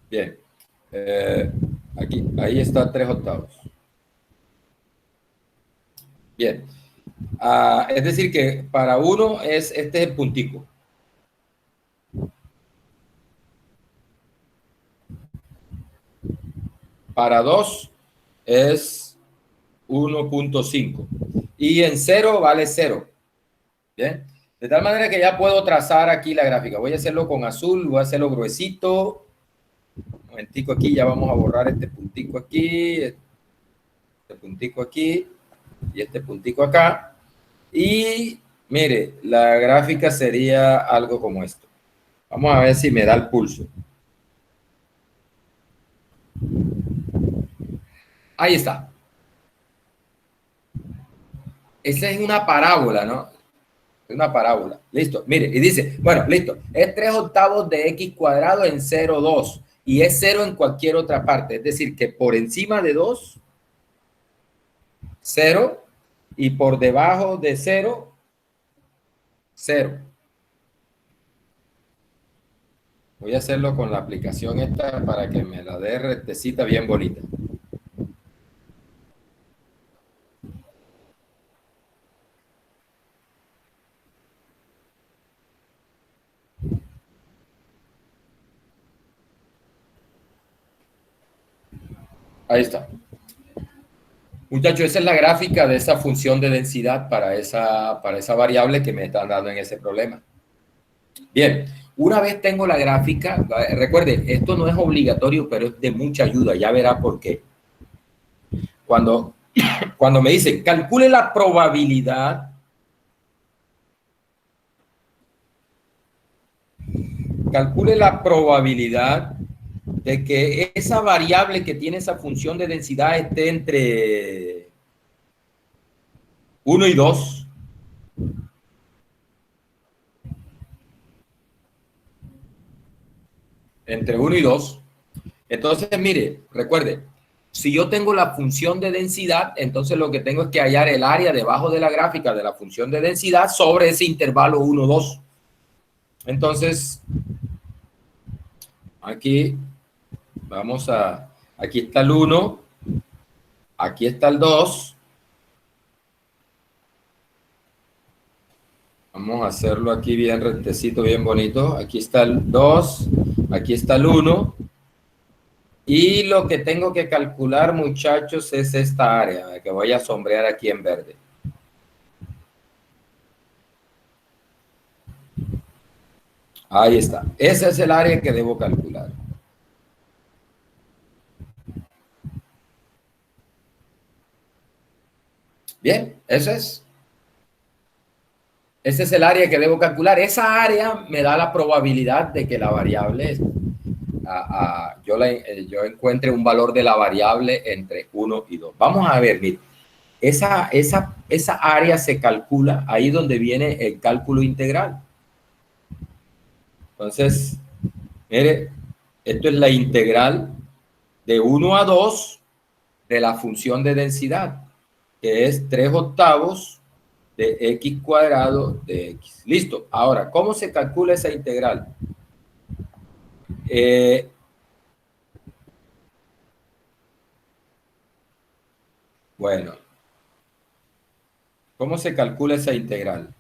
Bien. Aquí, ahí está 3 octavos. Bien. Es decir que para 1 este es el puntico. Para 2 es 1.5. Y en 0 vale 0. Bien. De tal manera que ya puedo trazar aquí la gráfica. Voy a hacerlo con azul, voy a hacerlo gruesito. Un momentico aquí, ya vamos a borrar este puntico aquí, este puntico aquí y este puntico acá. Y mire, la gráfica sería algo como esto. Vamos a ver si me da el pulso. Ahí está. Esa es una parábola, ¿no? Es una parábola. Listo. Mire, y dice, bueno, listo. Es 3 octavos de x cuadrado en 0,2. Y es 0 en cualquier otra parte. Es decir, que por encima de 2, 0. Y por debajo de 0, 0. Voy a hacerlo con la aplicación esta para que me la dé rectecita bien bonita. Ahí está. Muchachos, esa es la gráfica de esa función de densidad para esa variable que me están dando en ese problema. Bien, una vez tengo la gráfica, recuerde, esto no es obligatorio, pero es de mucha ayuda, ya verá por qué. Cuando me dicen, calcule la probabilidad de que esa variable que tiene esa función de densidad esté entre 1 y 2. Entre 1 y 2. Entonces, mire, recuerde, si yo tengo la función de densidad, entonces lo que tengo es que hallar el área debajo de la gráfica de la función de densidad sobre ese intervalo 1, 2. Entonces, aquí aquí está el 1, aquí está el 2. Vamos a hacerlo aquí bien rectecito, bien bonito. Aquí está el 2, aquí está el 1. Y lo que tengo que calcular, muchachos, es esta área que voy a sombrear aquí en verde. Ahí está. Ese es el área que debo calcular. Bien, ese es el área que debo calcular. Esa área me da la probabilidad de que la variable, yo encuentre un valor de la variable entre 1 y 2. Vamos a ver, mire. Esa área se calcula ahí donde viene el cálculo integral. Entonces, mire, esto es la integral de 1 a 2 de la función de densidad, que es 3/8 de x cuadrado de x. Listo. Ahora, ¿cómo se calcula esa integral? Bueno, ¿cómo se calcula esa integral?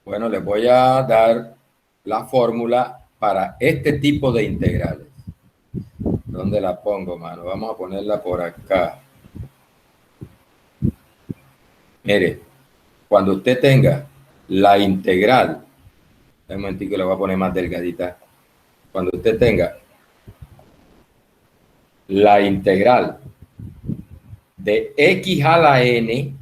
Bueno, les voy a dar la fórmula para este tipo de integrales. ¿Dónde la pongo, mano? Vamos a ponerla por acá. Mire, cuando usted tenga la integral, un momentico, le voy a poner más delgadita. Cuando usted tenga la integral de x a la n,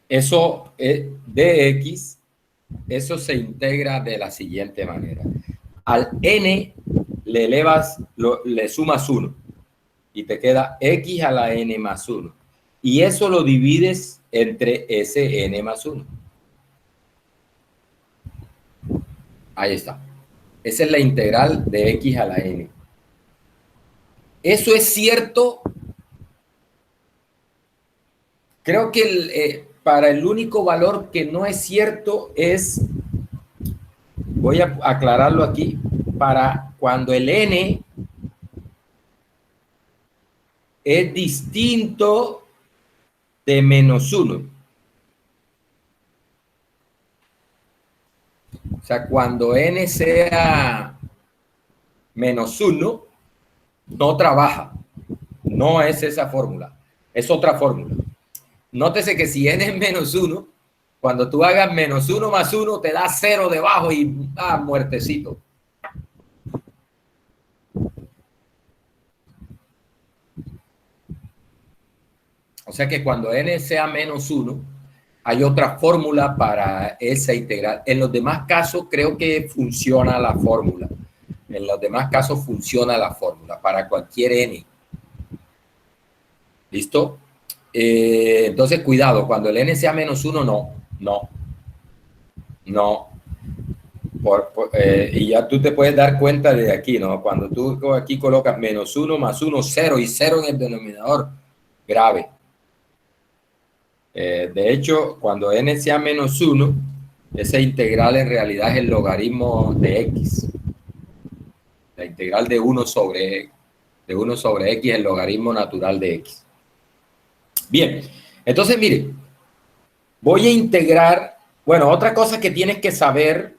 eso de x, eso se integra de la siguiente manera. Al n le elevas, le sumas 1 y te queda x a la n más 1. Y eso lo divides entre ese n más 1. Ahí está. Esa es la integral de x a la n. Eso es cierto. Creo que para el único valor que no es cierto es, voy a aclararlo aquí, para cuando el n es distinto de menos 1. O sea, cuando n sea menos 1, no trabaja. No es esa fórmula. Es otra fórmula. Nótese que si n es menos 1, cuando tú hagas menos 1 más 1, te da 0 debajo y muertecito. O sea que cuando n sea menos 1, hay otra fórmula para esa integral. En los demás casos creo que funciona la fórmula. En los demás casos funciona la fórmula para cualquier n. ¿Listo? Entonces, cuidado, cuando el n sea menos 1, no. Y ya tú te puedes dar cuenta de aquí, ¿no? Cuando tú aquí colocas menos 1 más 1, 0 y 0 en el denominador, grave. De hecho, cuando n sea menos 1, esa integral en realidad es el logaritmo de x. La integral de 1 sobre x, el logaritmo natural de x. Bien, entonces mire, voy a integrar, bueno, otra cosa que tienes que saber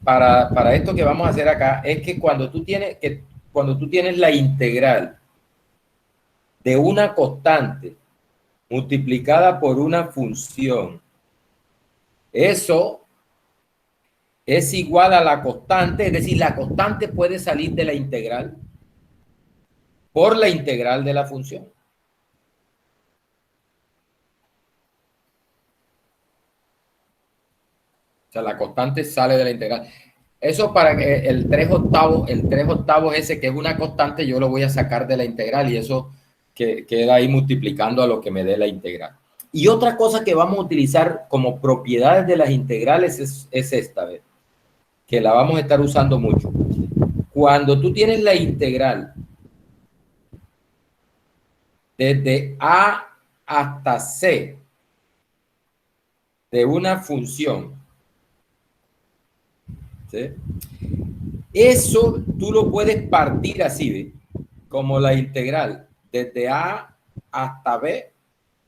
para esto que vamos a hacer acá es que cuando tú tienes la integral de una constante multiplicada por una función, eso es igual a la constante, es decir, la constante puede salir de la integral por la integral de la función. O sea, la constante sale de la integral. Eso para que el 3 octavos ese que es una constante, yo lo voy a sacar de la integral y eso que queda ahí multiplicando a lo que me dé la integral. Y otra cosa que vamos a utilizar como propiedades de las integrales es esta, ¿ves? Que la vamos a estar usando mucho. Cuando tú tienes la integral desde A hasta C de una función, ¿sí? Eso tú lo puedes partir así, ¿ves? Como la integral desde A hasta B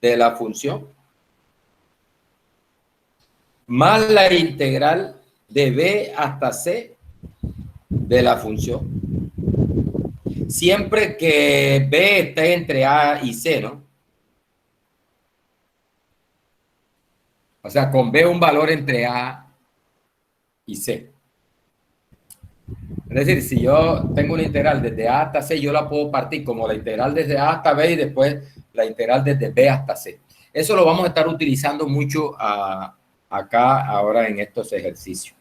de la función, más la integral de B hasta C de la función. Siempre que B esté entre A y C, ¿no? O sea, con B un valor entre A y C. Es decir, si yo tengo una integral desde A hasta C, yo la puedo partir como la integral desde A hasta B y después la integral desde B hasta C. Eso lo vamos a estar utilizando mucho acá ahora en estos ejercicios.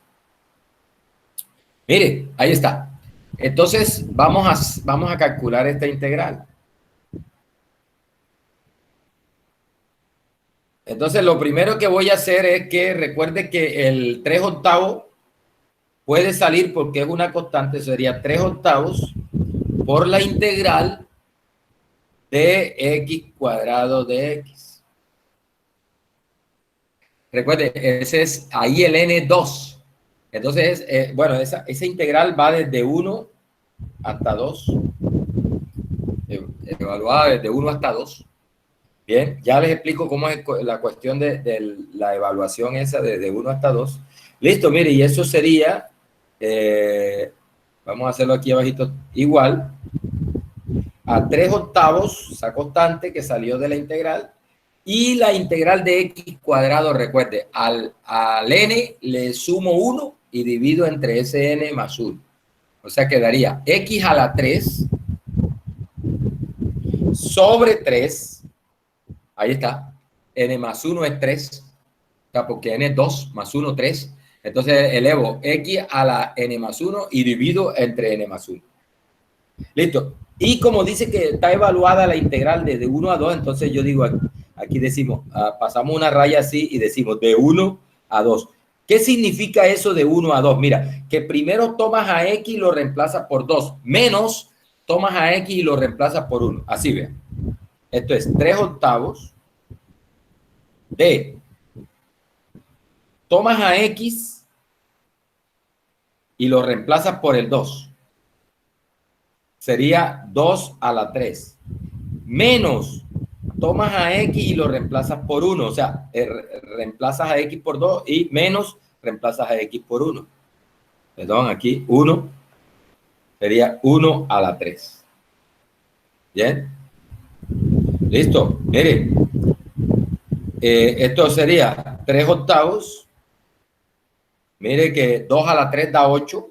Mire, ahí está. Entonces, vamos a calcular esta integral. Entonces, lo primero que voy a hacer es que recuerde que el 3 octavos puede salir porque es una constante, sería 3 octavos por la integral de x cuadrado de x. Recuerde, ese es ahí el n2. Entonces, bueno, esa integral va desde 1 hasta 2, evaluada desde 1 hasta 2. Bien, ya les explico cómo es la cuestión de la evaluación esa de 1 hasta 2. Listo, mire, y eso sería, vamos a hacerlo aquí abajito, igual a 3 octavos, esa constante que salió de la integral, y la integral de x cuadrado, recuerde, al n le sumo 1 y divido entre ese n más 1. O sea, quedaría x a la 3 sobre 3. Ahí está. N más 1 es 3. O sea, porque n es 2 más 1, 3. Entonces elevo x a la n más 1 y divido entre n más 1. Listo. Y como dice que está evaluada la integral desde 1 a 2, entonces yo digo, aquí decimos, pasamos una raya así y decimos de 1 a 2. ¿Qué significa eso de 1 a 2? Mira, que primero tomas a x y lo reemplazas por 2, menos tomas a x y lo reemplazas por 1. Así vean. Esto es 3 octavos de tomas a x y lo reemplazas por el 2. Sería 2 a la 3. Menos tomas a x y lo reemplazas por 1. O sea, reemplazas a x por 2 y menos reemplazas a x por 1. Perdón, aquí 1 sería 1 a la 3. Bien. Listo. Mire, esto sería 3 octavos. Mire que 2 a la 3 da 8.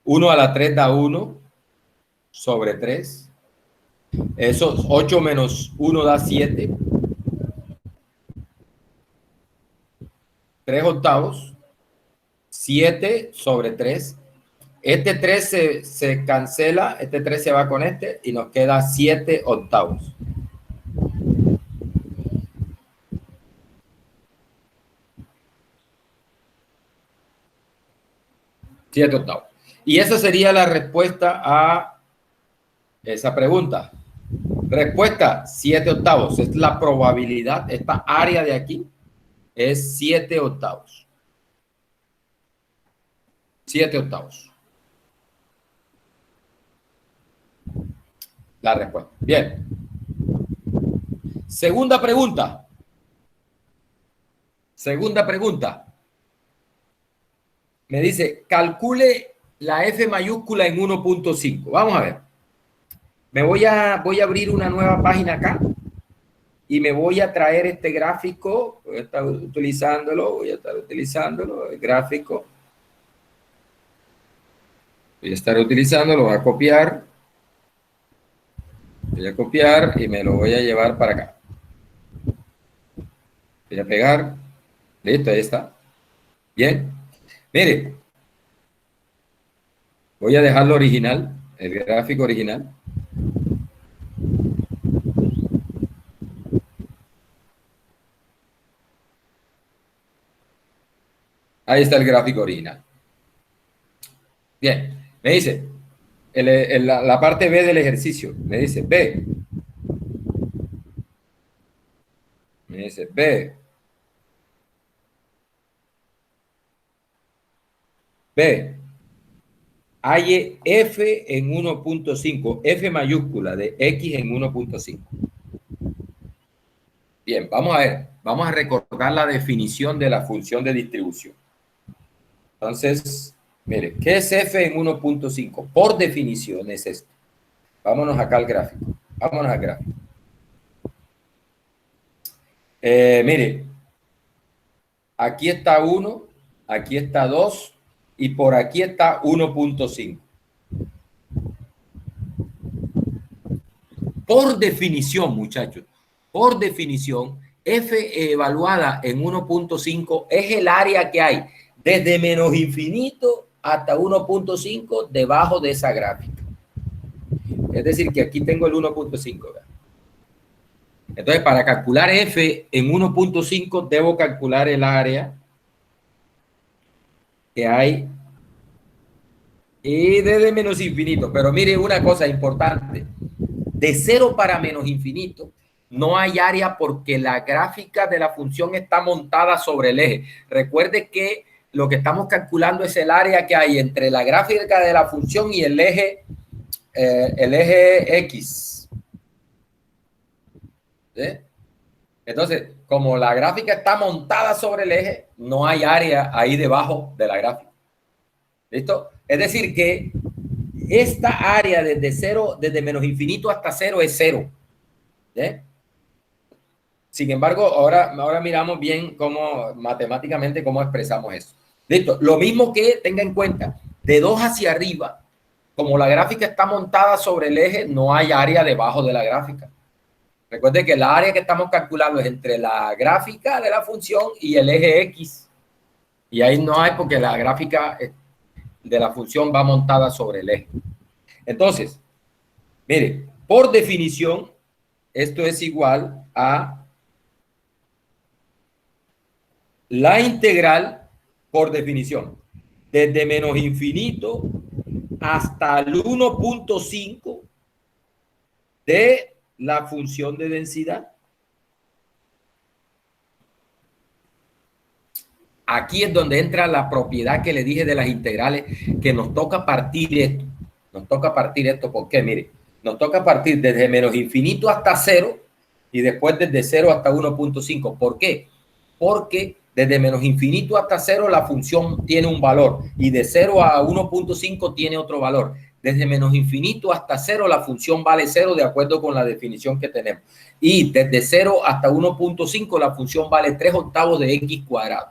1 a la 3 da 1 sobre 3. Eso, 8 menos 1 da 7. 3 octavos. 7 sobre 3. Este 3 se cancela, este 3 se va con este y nos queda 7 octavos. Siete octavos. Y esa sería la respuesta a esa pregunta. Respuesta, 7 octavos. Es la probabilidad, esta área de aquí es 7 octavos. 7 octavos. La respuesta. Bien. Segunda pregunta. Segunda pregunta. Me dice, calcule la F mayúscula en 1.5. Vamos a ver. Voy a abrir una nueva página acá y me voy a traer este gráfico. Voy a estar utilizándolo, el gráfico. Voy a estar utilizándolo, lo voy a copiar. Voy a copiar y me lo voy a llevar para acá. Voy a pegar. Listo, ahí está. Bien. Mire. Voy a dejarlo original, el gráfico original. Ahí está el gráfico original. Bien. Me dice, la parte B del ejercicio. Me dice, B. Me dice, B. B. Hay F en 1.5, F mayúscula de X en 1.5. Bien, vamos a ver, vamos a recordar la definición de la función de distribución. Entonces, mire, ¿qué es F en 1.5? Por definición es esto. Vámonos acá al gráfico. Vámonos al gráfico. Mire, aquí está 1, aquí está 2 y por aquí está 1.5. Por definición, muchachos, por definición, F evaluada en 1.5 es el área que hay desde menos infinito hasta 1.5 debajo de esa gráfica. Es decir, que aquí tengo el 1.5. Entonces, para calcular F en 1.5, debo calcular el área que hay y desde menos infinito. Pero mire una cosa importante. De 0 para menos infinito, no hay área porque la gráfica de la función está montada sobre el eje. Recuerde que lo que estamos calculando es el área que hay entre la gráfica de la función y el eje X. ¿Sí? Entonces, como la gráfica está montada sobre el eje, no hay área ahí debajo de la gráfica. ¿Listo? Es decir que esta área desde 0, desde menos infinito hasta 0 es 0. ¿Sí? Sin embargo, ahora miramos bien cómo matemáticamente cómo expresamos eso. Listo. Lo mismo que tenga en cuenta, de 2 hacia arriba, como la gráfica está montada sobre el eje, no hay área debajo de la gráfica. Recuerde que la área que estamos calculando es entre la gráfica de la función y el eje X. Y ahí no hay porque la gráfica de la función va montada sobre el eje. Entonces, mire, por definición, esto es igual a la integral por definición, desde menos infinito hasta el 1.5 de la función de densidad. Aquí es donde entra la propiedad que le dije de las integrales, que nos toca partir esto. Nos toca partir esto porque, mire, nos toca partir desde menos infinito hasta 0 y después desde 0 hasta 1.5. ¿Por qué? Porque desde menos infinito hasta 0 la función tiene un valor y de 0 a 1.5 tiene otro valor. Desde menos infinito hasta 0 la función vale 0 de acuerdo con la definición que tenemos. Y desde 0 hasta 1.5 la función vale 3/8 de x cuadrado.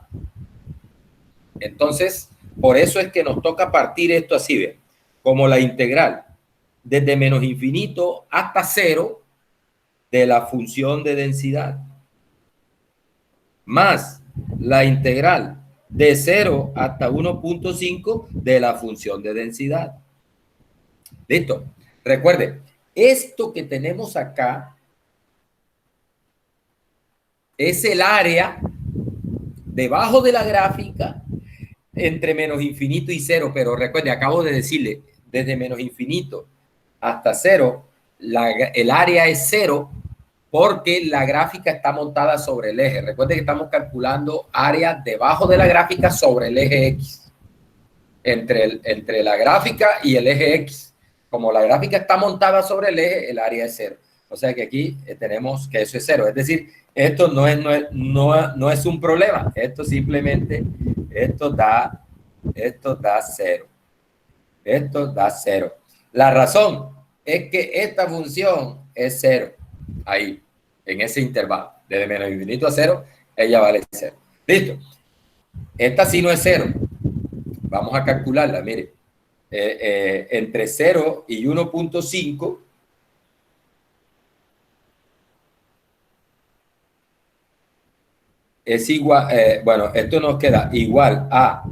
Entonces, por eso es que nos toca partir esto así, ¿ve? Como la integral desde menos infinito hasta 0 de la función de densidad, más la integral de 0 hasta 1.5 de la función de densidad. ¿Listo? Recuerde, esto que tenemos acá es el área debajo de la gráfica entre menos infinito y 0, pero recuerde, acabo de decirle, desde menos infinito hasta 0, el área es 0 porque la gráfica está montada sobre el eje. Recuerde que estamos calculando área debajo de la gráfica sobre el eje X. Entre la gráfica y el eje X. Como la gráfica está montada sobre el eje, el área es 0. O sea que aquí tenemos que eso es 0. Es decir, esto no es un problema. Esto simplemente, esto da 0. Esto da 0. La razón es que esta función es 0. Ahí, en ese intervalo. Desde menos infinito a 0, ella vale 0. Listo. Esta sí no es 0. Vamos a calcularla, mire. Entre 0 y 1.5 es igual, bueno, esto nos queda igual a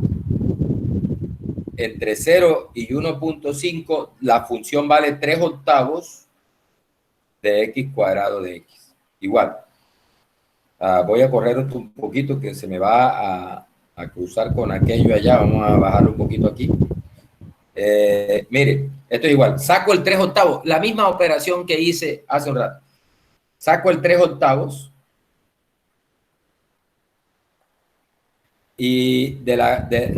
entre 0 y 1.5, la función vale 3 octavos de x cuadrado de x. Igual. Voy a correr esto un poquito que se me va a cruzar con aquello allá. Vamos a bajarlo un poquito aquí. Mire, esto es igual. Saco el 3 octavos. La misma operación que hice hace un rato. Saco el 3 octavos. Y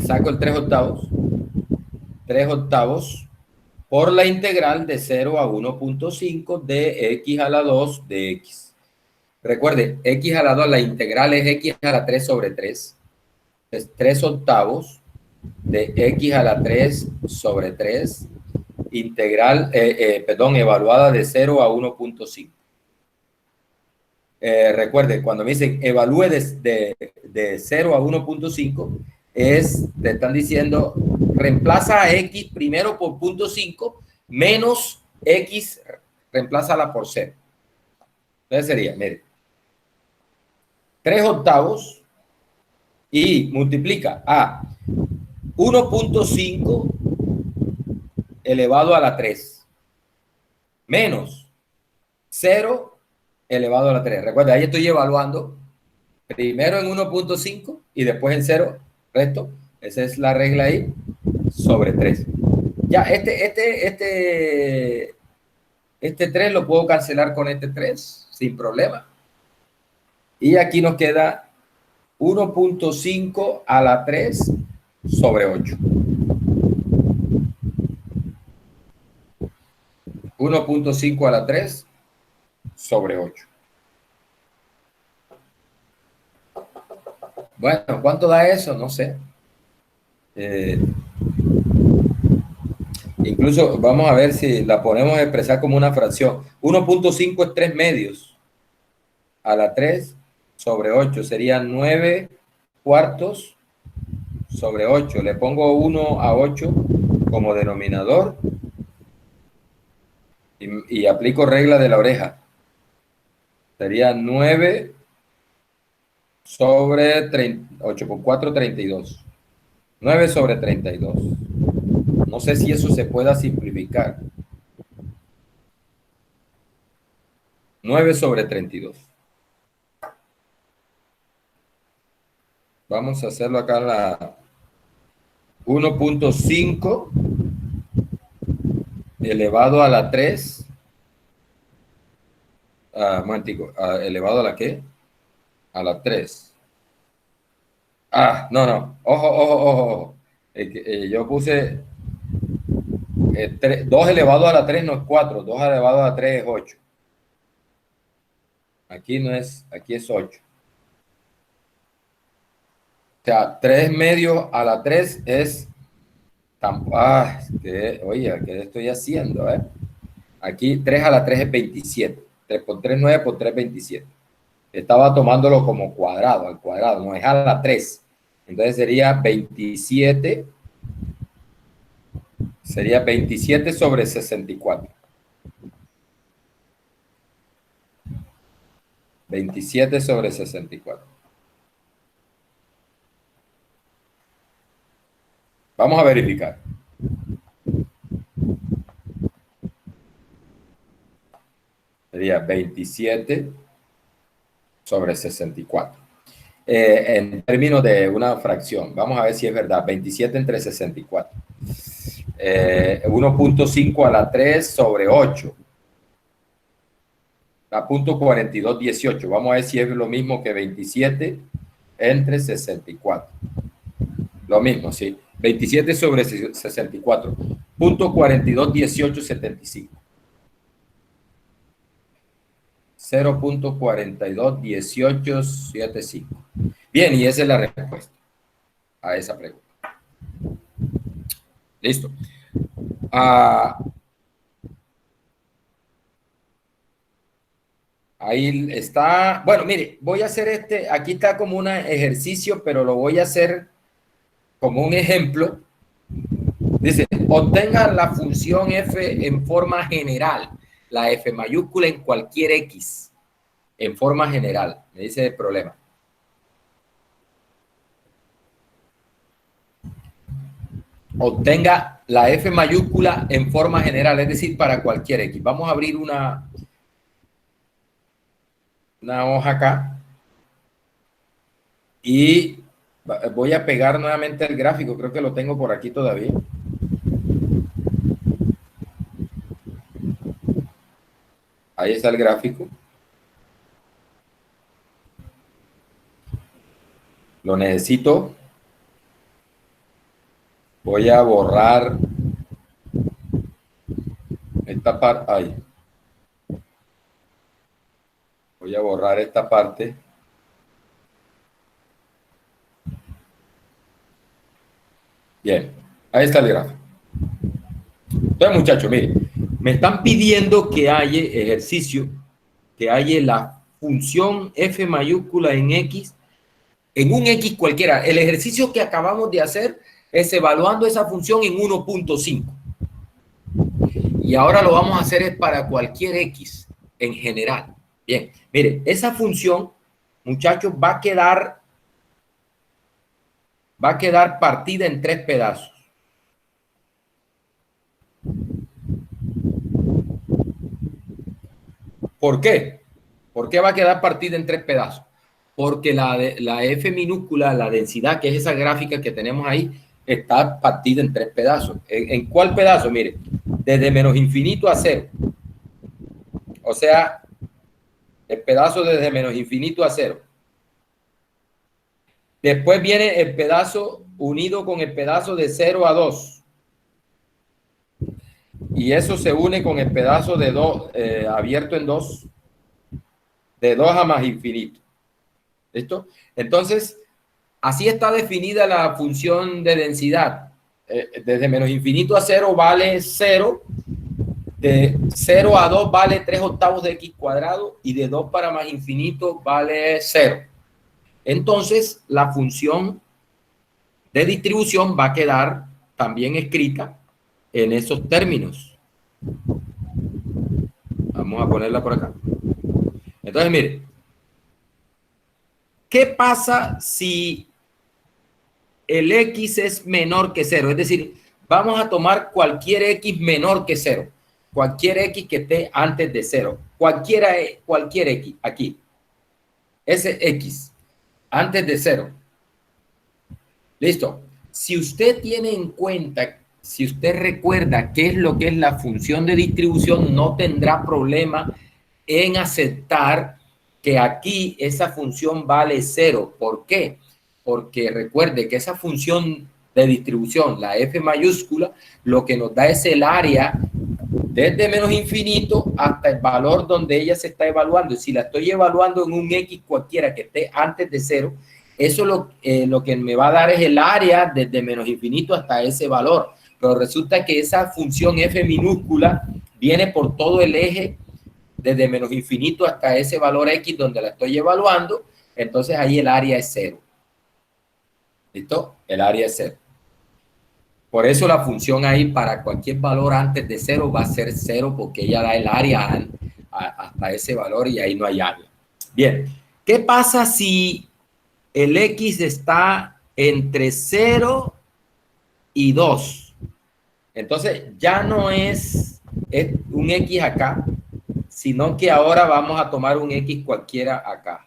saco el 3 octavos. 3 octavos por la integral de 0 a 1.5 de x a la 2 de x. Recuerde, x a la 2, la integral es x a la 3 sobre 3. Es 3 octavos de x a la 3 sobre 3, integral, evaluada de 0 a 1.5. Recuerde, cuando me dicen evalúe de 0 a 1.5, te están diciendo, reemplaza a x primero por 0.5 menos x, reemplázala por 0. Entonces sería, mire, 3 octavos y multiplica a 1.5 elevado a la 3 menos 0 elevado a la 3. Recuerda, ahí estoy evaluando primero en 1.5 y después en 0 resto. Esa es la regla ahí sobre 3. Ya, este 3 lo puedo cancelar con este 3 sin problema. Y aquí nos queda 1.5 a la 3 sobre 8. 1.5 a la 3 sobre 8. Bueno, ¿cuánto da eso? No sé. Incluso vamos a ver si la podemos expresar como una fracción. 1.5 es 3 medios a la 3 sobre 8. Sería 9 cuartos sobre 8. Le pongo 1 a 8 como denominador y aplico regla de la oreja. Sería 9 sobre 8 por 4, 32. 9 sobre 32. No sé si eso se pueda simplificar. 9 sobre 32. Vamos a hacerlo acá en la 1.5 elevado a la 3. ¿Elevado a la qué? A la 3. No. Ojo. Yo puse 2 elevado a la 3 no es 4. 2 elevado a la 3 es 8. Aquí no es, aquí es 8. O sea, 3 medios a la 3 es... oye, ¿qué estoy haciendo? Aquí 3 a la 3 es 27. 3 por 3, 9 por 3, 27. Estaba tomándolo como cuadrado, al cuadrado, no es a la 3. Entonces sería 27. Sería 27 sobre 64. 27 sobre 64. Vamos a verificar. Sería 27 sobre 64. En términos de una fracción, vamos a ver si es verdad. 27 entre 64. 1.5 a la 3 sobre 8. A punto 4218. Vamos a ver si es lo mismo que 27 entre 64. Lo mismo, sí. 27 sobre 64. Punto 421875. 0.421875. Bien, y esa es la respuesta a esa pregunta. Listo. Ahí está. Bueno, mire, voy a hacer aquí está como un ejercicio, pero lo voy a hacer como un ejemplo. Dice, obtenga la función f en forma general, la f mayúscula en cualquier x, en forma general. Me dice el problema. Obtenga la f mayúscula en forma general, es decir, para cualquier x. Vamos a abrir una hoja acá y voy a pegar nuevamente el gráfico. Creo que lo tengo por aquí todavía. Ahí está el gráfico. Lo necesito. Voy a borrar esta parte. Ahí. Voy a borrar esta parte. Bien. Ahí está el gráfico. Entonces, muchachos, miren. Me están pidiendo que haya ejercicio, que haya la función f mayúscula en x, en un x cualquiera. El ejercicio que acabamos de hacer es evaluando esa función en 1.5. Y ahora lo vamos a hacer es para cualquier x en general. Bien, miren, esa función, muchachos, va a quedar partida en 3 pedazos. ¿Por qué? ¿Por qué va a quedar partida en 3 pedazos? Porque la f minúscula, la densidad, que es esa gráfica que tenemos ahí, está partida en 3 pedazos. ¿En cuál pedazo? Mire, desde menos infinito a 0. O sea, el pedazo desde menos infinito a 0. Después viene el pedazo unido con el pedazo de 0 a 2. Y eso se une con el pedazo de 2, abierto en 2, de 2 a más infinito. ¿Listo? Entonces, así está definida la función de densidad. Desde menos infinito a 0 vale 0. De 0 a 2 vale 3 octavos de x cuadrado. Y de 2 para más infinito vale 0. Entonces, la función de distribución va a quedar también escrita en esos términos. Vamos a ponerla por acá. Entonces, mire, ¿qué pasa si el x es menor que 0? Es decir, vamos a tomar cualquier x menor que 0. Cualquier x que esté antes de 0. Cualquier x aquí. Ese x antes de 0. Listo. Si usted tiene en cuenta, si usted recuerda qué es lo que es la función de distribución, no tendrá problema en aceptar que aquí esa función vale 0. ¿Por qué? Porque recuerde que esa función de distribución, la f mayúscula, lo que nos da es el área desde menos infinito hasta el valor donde ella se está evaluando. Si la estoy evaluando en un x cualquiera que esté antes de 0, eso lo que me va a dar es el área desde menos infinito hasta ese valor. Pero resulta que esa función f minúscula viene por todo el eje desde menos infinito hasta ese valor x donde la estoy evaluando. Entonces ahí el área es 0. ¿Listo? El área es 0. Por eso la función ahí para cualquier valor antes de 0 va a ser 0 porque ella da el área hasta ese valor y ahí no hay área. Bien, ¿qué pasa si el x está entre 0 y 2? Entonces ya no es un x acá, sino que ahora vamos a tomar un x cualquiera acá.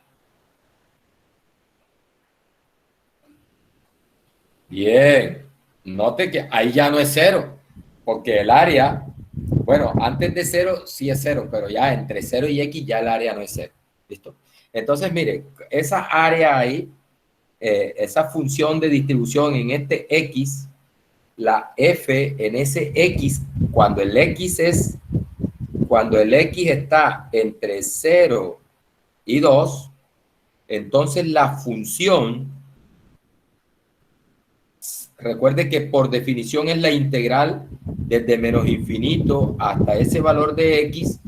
Bien, note que ahí ya no es 0, porque el área, bueno, antes de 0 sí es 0, pero ya entre 0 y x ya el área no es 0. ¿Listo? Entonces, mire, esa área ahí, esa función de distribución en este x, la f en ese x, cuando el x está entre 0 y 2, entonces la función, recuerde que por definición es la integral desde menos infinito hasta ese valor de x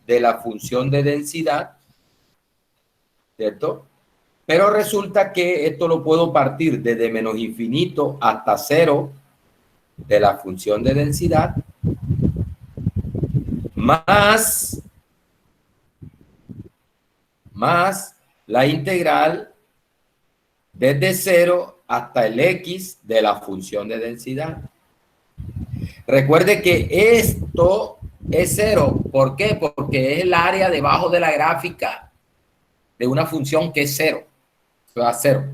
de la función de densidad, ¿cierto? Pero resulta que esto lo puedo partir desde menos infinito hasta 0 de la función de densidad más la integral desde 0 hasta el x de la función de densidad. Recuerde que esto es 0. ¿Por qué? Porque es el área debajo de la gráfica de una función que es 0. O sea, 0.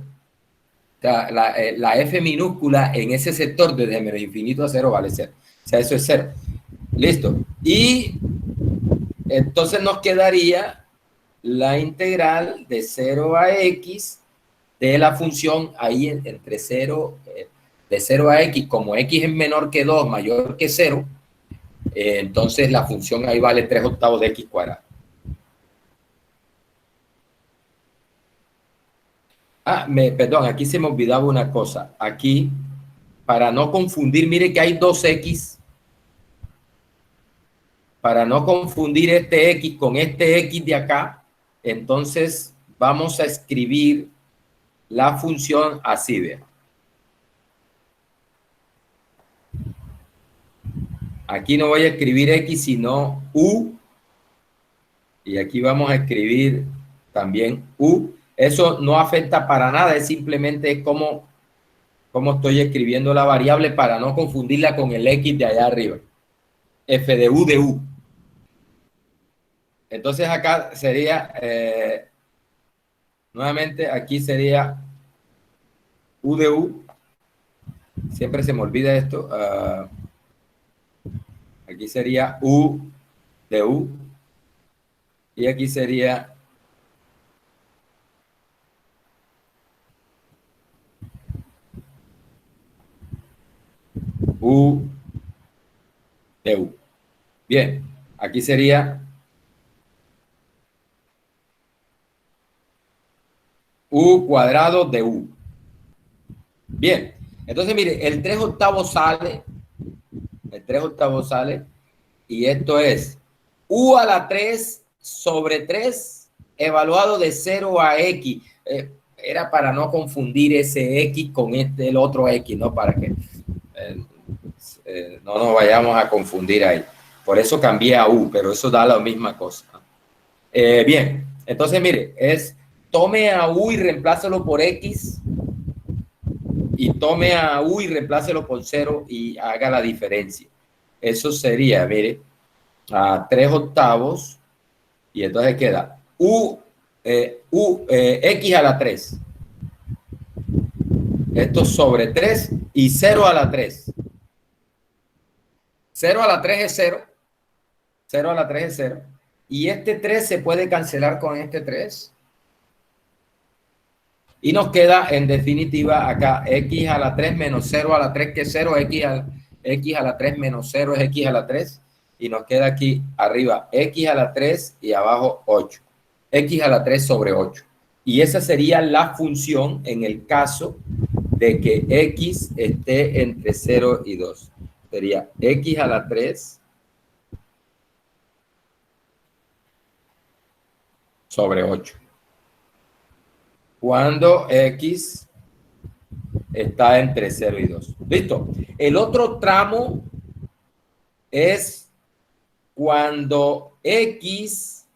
O sea, la f minúscula en ese sector desde menos infinito a 0 vale 0. O sea, eso es 0. Listo. Y entonces nos quedaría la integral de 0 a x de la función ahí entre 0, de 0 a x, como x es menor que 2, mayor que 0, entonces la función ahí vale 3/8 de x cuadrado. Perdón, aquí se me olvidaba una cosa. Aquí, para no confundir, mire que hay 2x. Para no confundir este x con este x de acá, entonces vamos a escribir la función así, vean. Aquí no voy a escribir x, sino u. Y aquí vamos a escribir también u. Eso no afecta para nada, es simplemente como estoy escribiendo la variable para no confundirla con el x de allá arriba. F de u de u. Entonces acá sería, nuevamente aquí sería u de u. Siempre se me olvida esto. Aquí sería u de u. Y aquí sería u de u. Bien, aquí sería u cuadrado de u. Bien, entonces mire, el 3/8 sale, el 3/8 sale, y esto es u a la 3 sobre 3 evaluado de 0 a x. Era para no confundir ese x con el otro x, ¿no? Para que no nos vayamos a confundir ahí. Por eso cambié a u, pero eso da la misma cosa. Bien, entonces mire, tome a u y reemplácelo por x, y tome a u y reemplácelo por 0 y haga la diferencia. Eso sería, mire, a 3/8, y entonces queda x a la 3. Esto sobre 3 y 0 a la 3. 0 a la 3 es 0. 0 a la 3 es 0. Y este 3 se puede cancelar con este 3. Y nos queda, en definitiva, acá x a la 3 menos 0 a la 3, que es 0. X a la 3 menos 0 es x a la 3. Y nos queda aquí arriba x a la 3 y abajo 8. X a la 3 sobre 8. Y esa sería la función en el caso de que x esté entre 0 y 2. Sería x a la 3 sobre 8. Cuando x está entre 0 y 2. ¿Listo? El otro tramo es cuando x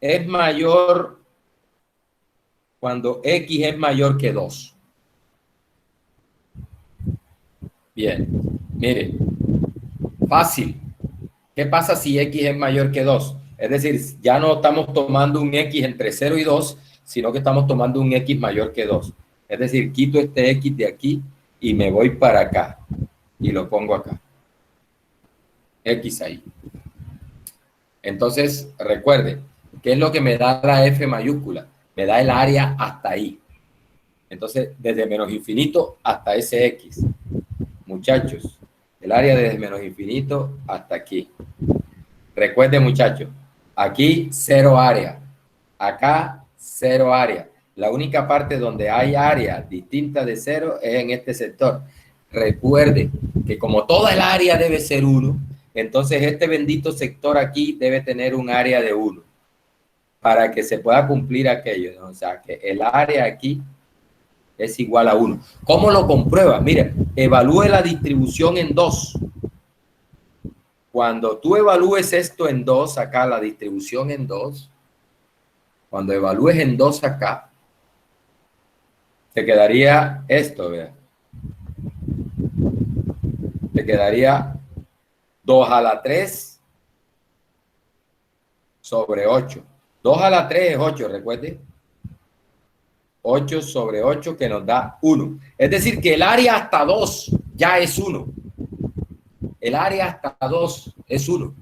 es mayor, que 2. Bien, mire, fácil. ¿Qué pasa si x es mayor que 2? Es decir, ya no estamos tomando un x entre 0 y 2, sino que estamos tomando un x mayor que 2. Es decir, quito este x de aquí y me voy para acá y lo pongo acá. X ahí. Entonces, recuerde, ¿qué es lo que me da la f mayúscula? Me da el área hasta ahí. Entonces, desde menos infinito hasta ese x. Muchachos, el área desde menos infinito hasta aquí. Recuerden, muchachos, aquí 0 área. Acá cero área. La única parte donde hay área distinta de cero es en este sector. Recuerde que como toda el área debe ser 1, entonces este bendito sector aquí debe tener un área de 1 para que se pueda cumplir aquello, ¿no? O sea, que el área aquí es igual a 1. ¿Cómo lo comprueba? Mire, evalúe la distribución en 2. Cuando tú evalúes esto en 2, acá la distribución en 2, cuando evalúes en 2 acá, te quedaría esto, vea. Te quedaría 2 a la 3 sobre 8. 2 a la 3 es 8, recuerde. 8 sobre 8 que nos da 1. Es decir, que el área hasta 2 ya es 1. El área hasta 2 es 1.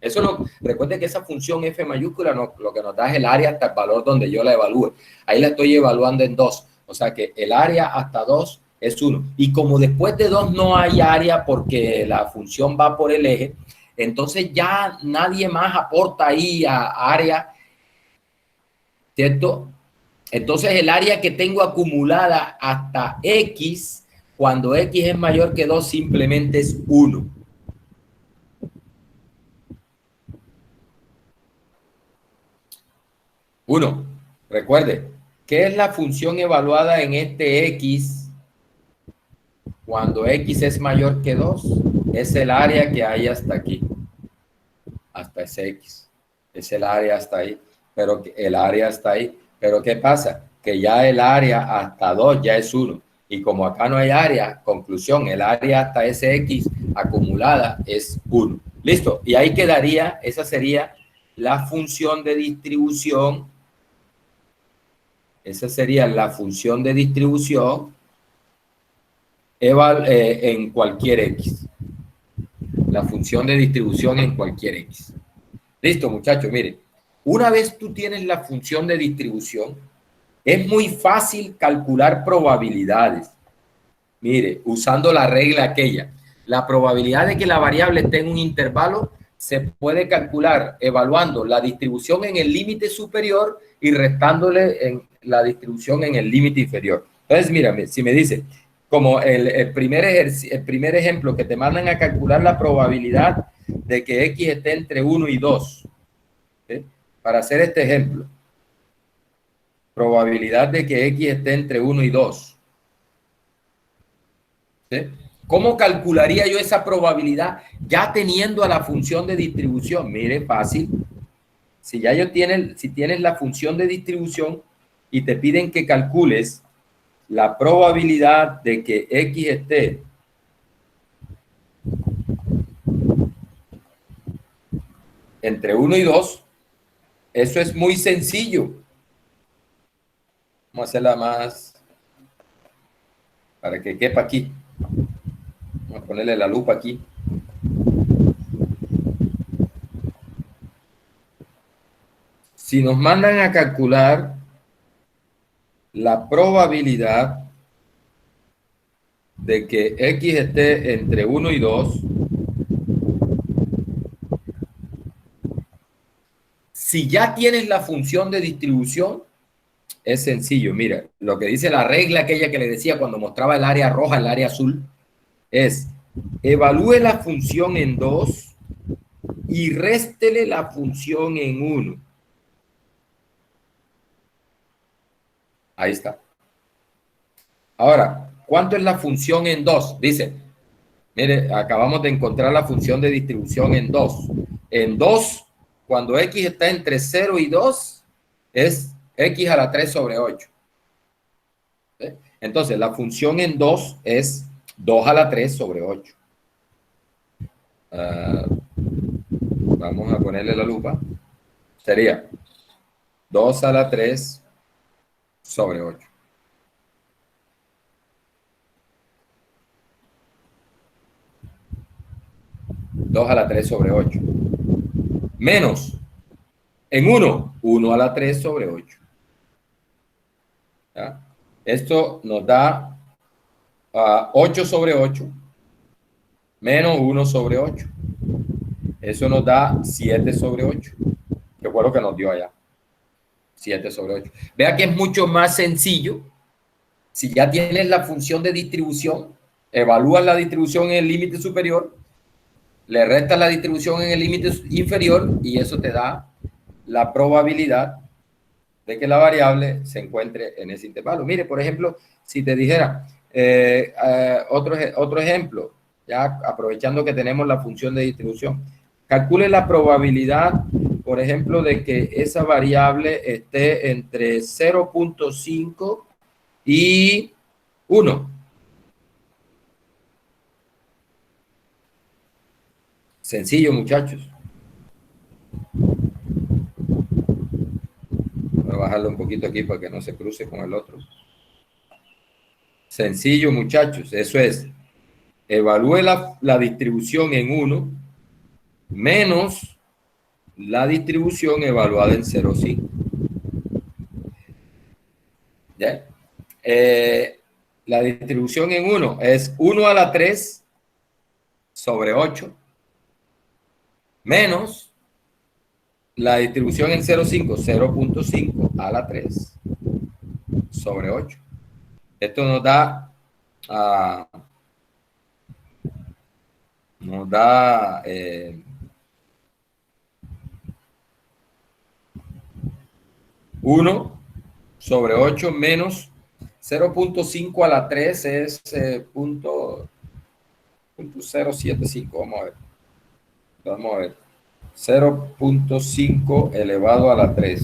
Eso no, recuerde que esa función f mayúscula no, lo que nos da es el área hasta el valor donde yo la evalúe. Ahí la estoy evaluando en 2. O sea que el área hasta 2 es 1. Y como después de 2 no hay área porque la función va por el eje, entonces ya nadie más aporta ahí a área, ¿cierto? Entonces el área que tengo acumulada hasta x, cuando x es mayor que 2, simplemente es 1. Uno, recuerde, ¿qué es la función evaluada en este x cuando x es mayor que 2? Es el área que hay hasta aquí, hasta ese x. Es el área hasta ahí, pero el área hasta ahí. Pero ¿qué pasa? Que ya el área hasta 2 ya es 1. Y como acá no hay área, conclusión, el área hasta ese x acumulada es 1. ¿Listo? Y ahí quedaría, esa sería la función de distribución. Esa sería la función de distribución en cualquier x. La función de distribución en cualquier x. Listo, muchachos, miren. Una vez tú tienes la función de distribución, es muy fácil calcular probabilidades. Mire, usando la regla aquella. La probabilidad de que la variable esté en un intervalo se puede calcular evaluando la distribución en el límite superior y restándole en la distribución en el límite inferior. Entonces, mírame, si me dice, como el primer ejemplo que te mandan a calcular la probabilidad de que x esté entre 1 y 2. ¿Sí? Para hacer este ejemplo, probabilidad de que x esté entre 1 y 2. ¿Sí? ¿Cómo calcularía yo esa probabilidad ya teniendo a la función de distribución? Mire, fácil. Si ya si tienes la función de distribución y te piden que calcules la probabilidad de que x esté entre 1 y 2, eso es muy sencillo. Vamos a hacerla más para que quepa aquí. Vamos a ponerle la lupa aquí. Si nos mandan a calcular la probabilidad de que x esté entre 1 y 2, si ya tienes la función de distribución, es sencillo. Mira, lo que dice la regla aquella que le decía cuando mostraba el área roja, el área azul, es evalúe la función en 2 y réstele la función en 1. Ahí está. Ahora, ¿cuánto es la función en 2? Dice, mire, acabamos de encontrar la función de distribución en 2. En 2, cuando x está entre 0 y 2, es x a la 3 sobre 8. ¿Sí? Entonces, la función en 2 es 2 a la 3 sobre 8. Vamos a ponerle la lupa. Sería 2 a la 3 sobre 8. Dos a la 3 sobre 8. Menos, en 1, 1 a la 3 sobre 8. ¿Ya? Esto nos da 8 sobre 8 menos 1 sobre 8. Eso nos da 7 sobre 8, que fue lo que nos dio allá. 7 sobre 8. Vea que es mucho más sencillo. Si ya tienes la función de distribución, evalúas la distribución en el límite superior, le restas la distribución en el límite inferior y eso te da la probabilidad de que la variable se encuentre en ese intervalo. Mire, por ejemplo, si te dijera otro ejemplo, ya aprovechando que tenemos la función de distribución, calcule la probabilidad, por ejemplo, de que esa variable esté entre 0.5 y 1. Sencillo, muchachos. Voy a bajarlo un poquito aquí para que no se cruce con el otro. Sencillo, muchachos. Eso es, evalúe la distribución en 1 menos la distribución evaluada en 0,5. ¿Ya? La distribución en 1 es 1 a la 3 sobre 8 menos la distribución en 0,5, 0.5 a la 3 sobre 8. Esto nos da 1 sobre 8 menos 0.5 a la 3 es 0.075. Vamos a ver. 0.5 elevado a la 3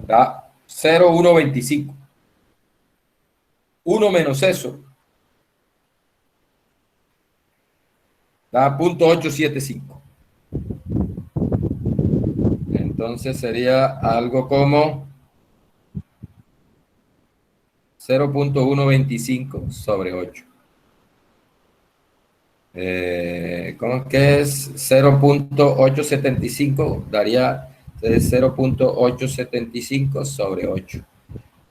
da 0.125. 1 menos eso da 0.875. Entonces sería algo como 0.125 sobre 8. ¿Cómo es que es? 0.875 daría 0.875 sobre 8.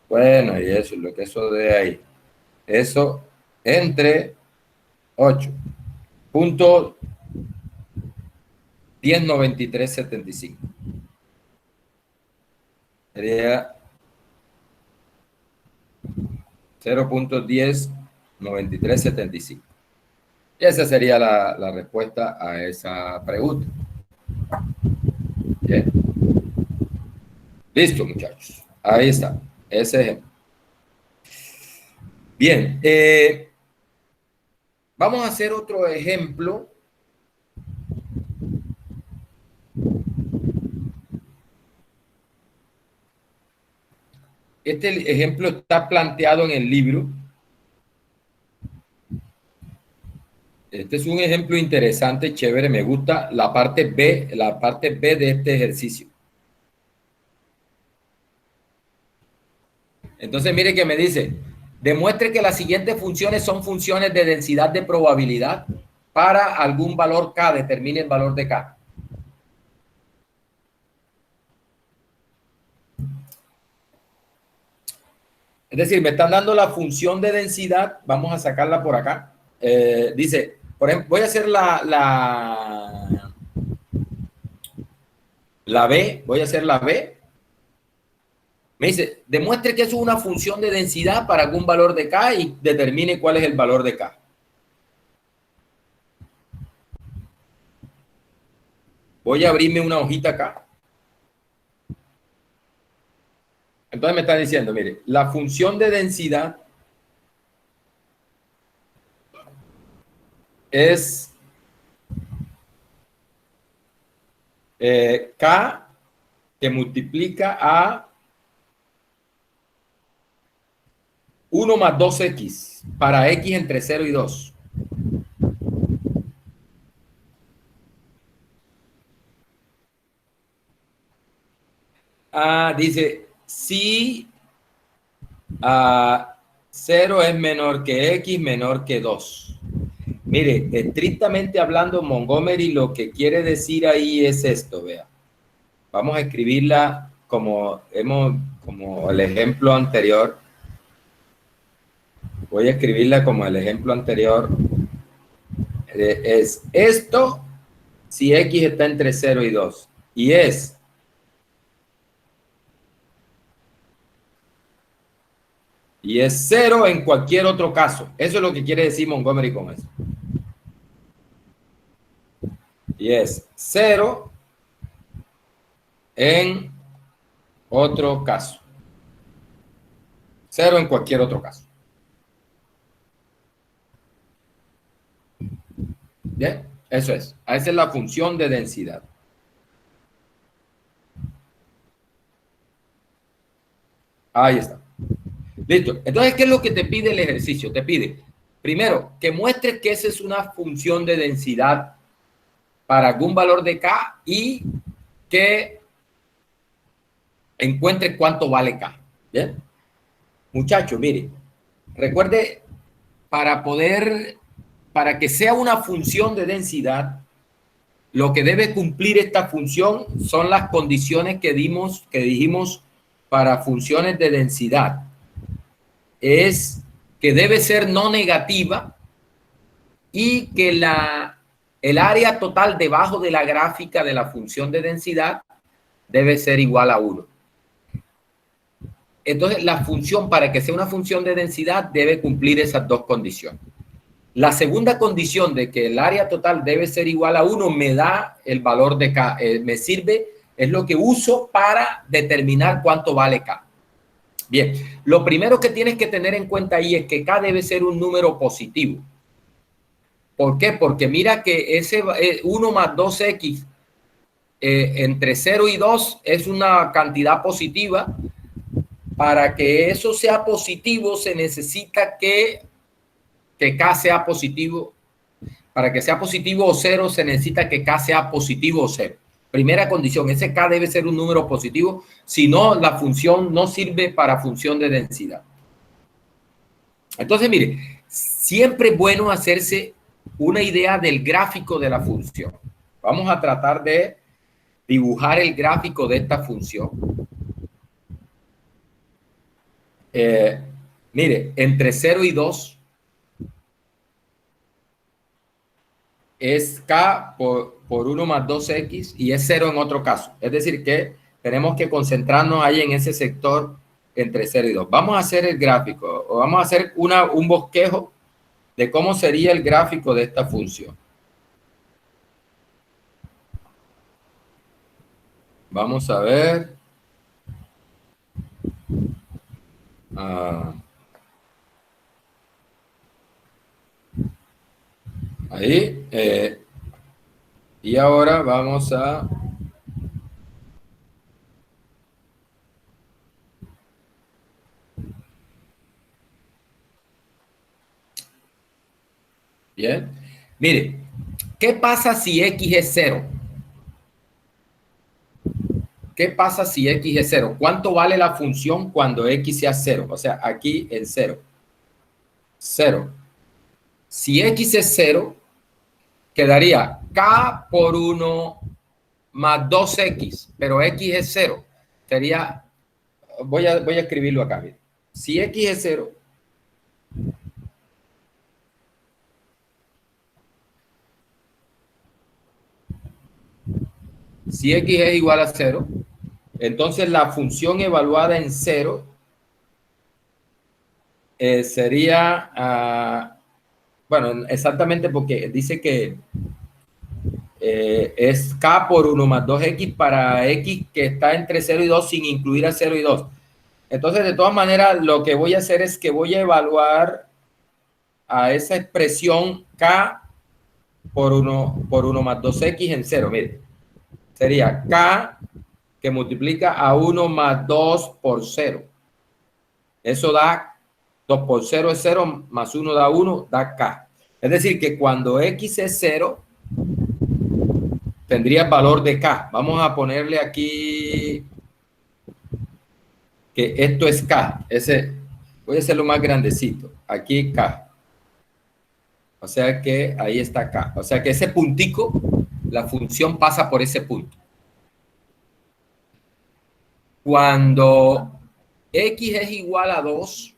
Bueno, y eso es lo que eso de ahí. Eso entre 8. Punto 109375. Sería 0.109375. Y esa sería la respuesta a esa pregunta. Bien. Listo, muchachos. Ahí está. Ese ejemplo. Bien. Vamos a hacer otro ejemplo. Este ejemplo está planteado en el libro. Este es un ejemplo interesante, chévere. Me gusta la parte B de este ejercicio. Entonces, mire que me dice, demuestre que las siguientes funciones son funciones de densidad de probabilidad para algún valor K, determine el valor de K. Es decir, me están dando la función de densidad, vamos a sacarla por acá. Dice, por ejemplo, voy a hacer la B, voy a hacer la B. Me dice, demuestre que eso es una función de densidad para algún valor de K y determine cuál es el valor de K. Voy a abrirme una hojita acá. Entonces me está diciendo, mire, la función de densidad es K que multiplica a 1 más 2x para x entre 0 y 2. Dice, si 0 es menor que x, menor que 2. Mire, estrictamente hablando, Montgomery lo que quiere decir ahí es esto, vea. Vamos a escribirla como el ejemplo anterior. Voy a escribirla como el ejemplo anterior. Es esto si x está entre 0 y 2. Y es Y es 0 en cualquier otro caso. Eso es lo que quiere decir Montgomery con eso. Y es 0 en otro caso. 0 en cualquier otro caso. ¿Bien? Eso es. Esa es la función de densidad. Ahí está. Listo. Entonces, ¿qué es lo que te pide el ejercicio? Te pide, primero, que muestres que esa es una función de densidad para algún valor de K y que encuentres cuánto vale K. ¿Bien? Muchachos, mire, recuerde, para que sea una función de densidad, lo que debe cumplir esta función son las condiciones que dijimos para funciones de densidad. Es que debe ser no negativa y que el área total debajo de la gráfica de la función de densidad debe ser igual a 1. Entonces, la función, para que sea una función de densidad, debe cumplir esas dos condiciones. La segunda condición de que el área total debe ser igual a 1 me da el valor de K, me sirve, es lo que uso para determinar cuánto vale K. Bien, lo primero que tienes que tener en cuenta ahí es que K debe ser un número positivo. ¿Por qué? Porque mira que ese 1 más 2x entre 0 y 2 es una cantidad positiva. Para que eso sea positivo se necesita que K sea positivo. Para que sea positivo o 0 se necesita que K sea positivo o 0. Primera condición, ese K debe ser un número positivo, si no la función no sirve para función de densidad. Entonces, mire, siempre es bueno hacerse una idea del gráfico de la función. Vamos a tratar de dibujar el gráfico de esta función. Mire, entre 0 y 2 es K por 1 más 2X y es 0 en otro caso. Es decir, que tenemos que concentrarnos ahí en ese sector entre 0 y 2. Vamos a hacer el gráfico, o vamos a hacer un bosquejo de cómo sería el gráfico de esta función. Vamos a ver. Ahí. Y ahora vamos a... Bien. Mire, ¿qué pasa si X es 0? ¿Qué pasa si X es 0? ¿Cuánto vale la función cuando X sea 0? O sea, aquí en 0. 0. Si X es 0, quedaría K por 1 más 2X, pero X es 0. Sería, voy a escribirlo acá. Mire. Si X es 0, si X es igual a 0, entonces la función evaluada en 0 sería, bueno, exactamente porque dice que es K por 1 más 2X para X que está entre 0 y 2 sin incluir a 0 y 2. Entonces, de todas maneras, lo que voy a hacer es que voy a evaluar a esa expresión K por 1 más 2X en 0. Mire, sería K que multiplica a 1 más 2 por 0. Eso da 2 por 0 es 0, más 1 da 1, da K. Es decir, que cuando X es 0, tendría el valor de K. Vamos a ponerle aquí que esto es K. Voy a hacerlo más grandecito. Aquí K. O sea que ahí está K. O sea que ese puntico, la función pasa por ese punto. Cuando X es igual a 2,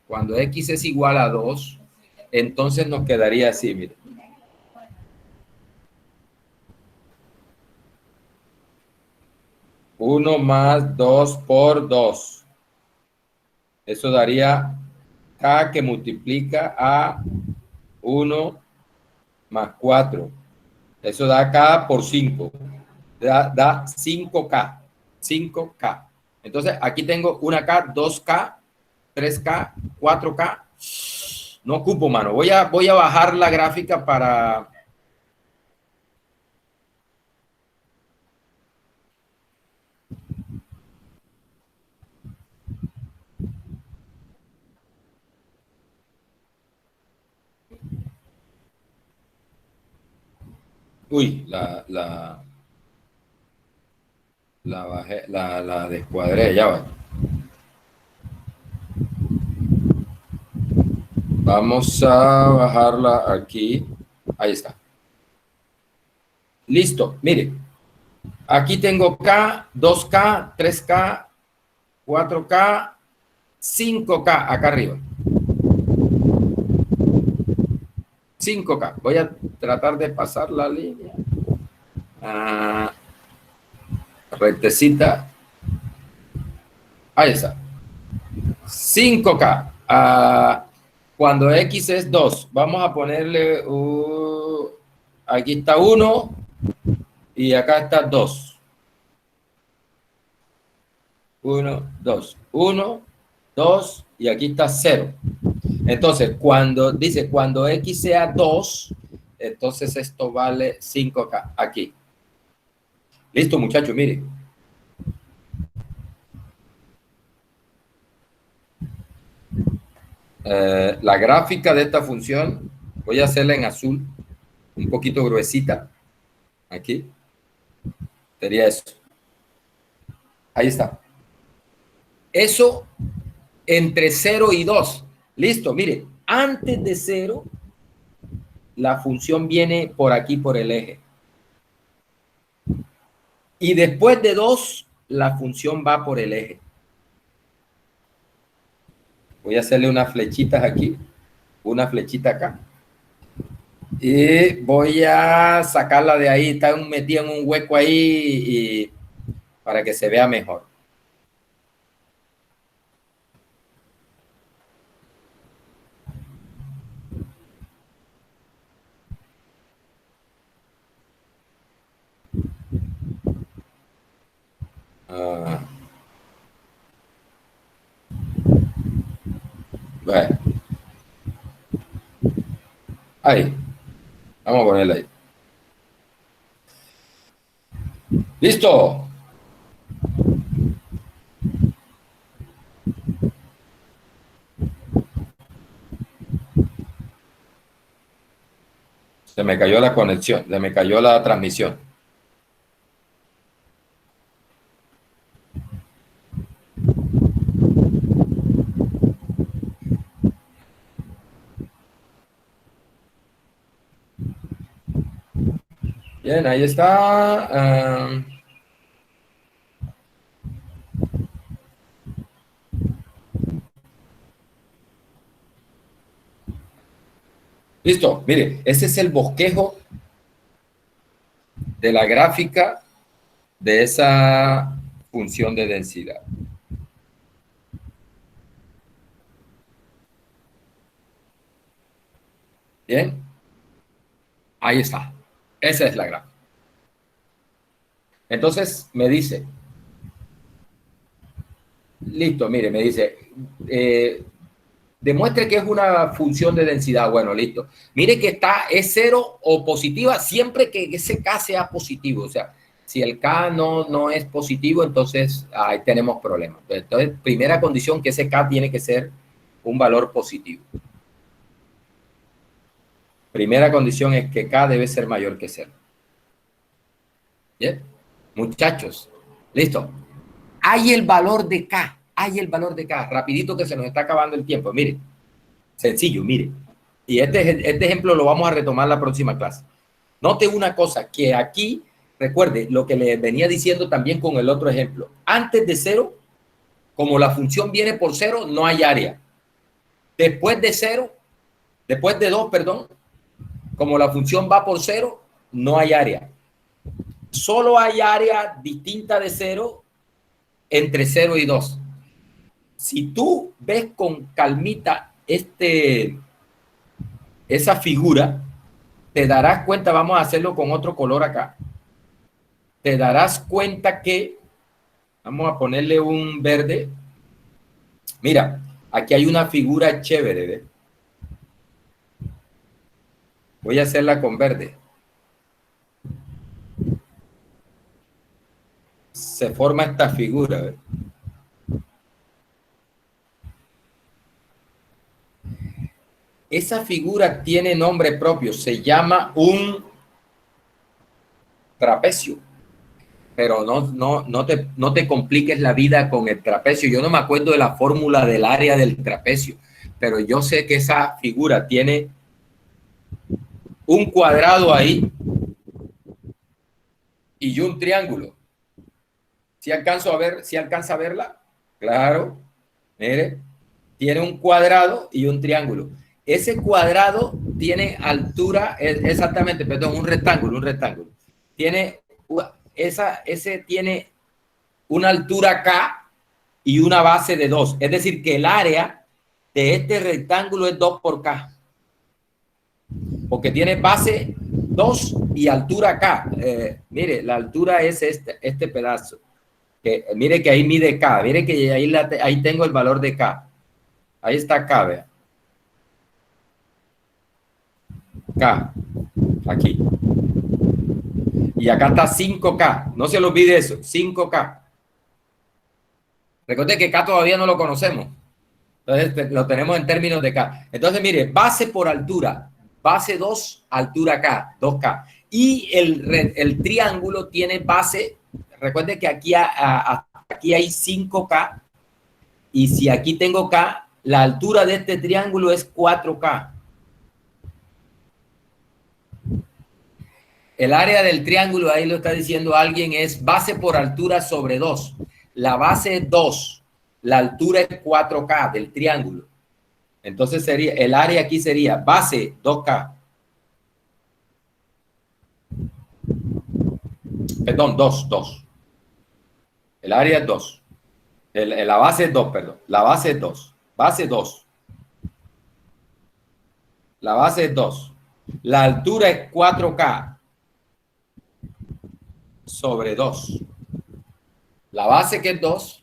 cuando X es igual a 2, entonces nos quedaría así, mire. 1 más 2 por 2. Eso daría K que multiplica a 1 más 4. Eso da K por 5. Da 5K. 5K. Entonces, aquí tengo 1K, 2K, 3K, 4K. No ocupo, mano. Voy a bajar la gráfica para... Uy, la bajé, la descuadré, ya va. Vamos a bajarla aquí. Ahí está. Listo, mire. Aquí tengo K, 2K, 3K, 4K, 5K acá arriba. 5K. Voy a tratar de pasar la línea. Rectecita. Ahí está. 5K. Cuando X es 2, vamos a ponerle... aquí está 1 y acá está 2. 1, 2. 1, 2 y aquí está 0. Entonces, cuando X sea 2, entonces esto vale 5K aquí. Listo, muchachos, miren. La gráfica de esta función, voy a hacerla en azul, un poquito gruesita. Aquí. Sería eso. Ahí está. Eso entre 0 y 2. Listo, mire, antes de 0, la función viene por aquí, por el eje. Y después de 2, la función va por el eje. Voy a hacerle unas flechitas aquí, una flechita acá. Y voy a sacarla de ahí, está metida en un hueco ahí y para que se vea mejor. Bueno. Ahí. Vamos a ponerla ahí. ¡Listo! Se me cayó la conexión, se me cayó la transmisión. Bien, ahí está. Listo, mire, ese es el bosquejo de la gráfica de esa función de densidad. Bien, ahí está. Esa es la gráfica. Entonces me dice, listo, mire, me dice, demuestre que es una función de densidad. Bueno, listo. Mire que es 0 o positiva siempre que ese K sea positivo. O sea, si el K no es positivo, entonces ahí tenemos problemas. Entonces, primera condición, que ese K tiene que ser un valor positivo. Primera condición es que K debe ser mayor que 0. ¿Bien? Muchachos, listo. Hay el valor de K. Hay el valor de K. Rapidito que se nos está acabando el tiempo. Mire, sencillo, mire. Y este ejemplo lo vamos a retomar la próxima clase. Note una cosa, que aquí, recuerde lo que le venía diciendo también con el otro ejemplo. Antes de 0, como la función viene por 0, no hay área. Después de 0, después de 2, perdón, como la función va por 0, no hay área. Solo hay área distinta de 0 entre 0 y 2. si tú ves con calmita esa figura, te darás cuenta, vamos a hacerlo con otro color acá, te darás cuenta que, vamos a ponerle un verde, mira, aquí hay una figura chévere, ¿ves? Voy a hacerla con verde. Se forma esta figura, ¿ves? Esa figura tiene nombre propio, se llama un trapecio. Pero no te compliques la vida con el trapecio. Yo no me acuerdo de la fórmula del área del trapecio, pero yo sé que esa figura tiene un cuadrado ahí y un triángulo. ¿Si alcanza a verla? Claro, mire, tiene un cuadrado y un triángulo. Ese cuadrado tiene altura, exactamente, perdón, un rectángulo. Tiene ese tiene una altura K y una base de 2. Es decir, que el área de este rectángulo es 2 por K. Porque tiene base 2 y altura K. Mire, la altura es este pedazo. Mire que ahí mide K. Mire que ahí tengo el valor de K. Ahí está K, vea. K. Aquí. Y acá está 5K. No se le olvide eso. 5K. Recuerde que K todavía no lo conocemos. Entonces lo tenemos en términos de K. Entonces, mire, base por altura. Base 2, altura K, 2K. Y el triángulo tiene base. Recuerde que aquí hay 5K. Y si aquí tengo K, la altura de este triángulo es 4K. El área del triángulo, ahí lo está diciendo alguien, es base por altura sobre 2. La base es 2. La altura es 4K del triángulo. Entonces el área aquí sería base 2K. Perdón, 2. El área es 2. La base es 2, perdón. La base es 2. Base 2. La base es 2. La altura es 4K sobre 2. La base que es 2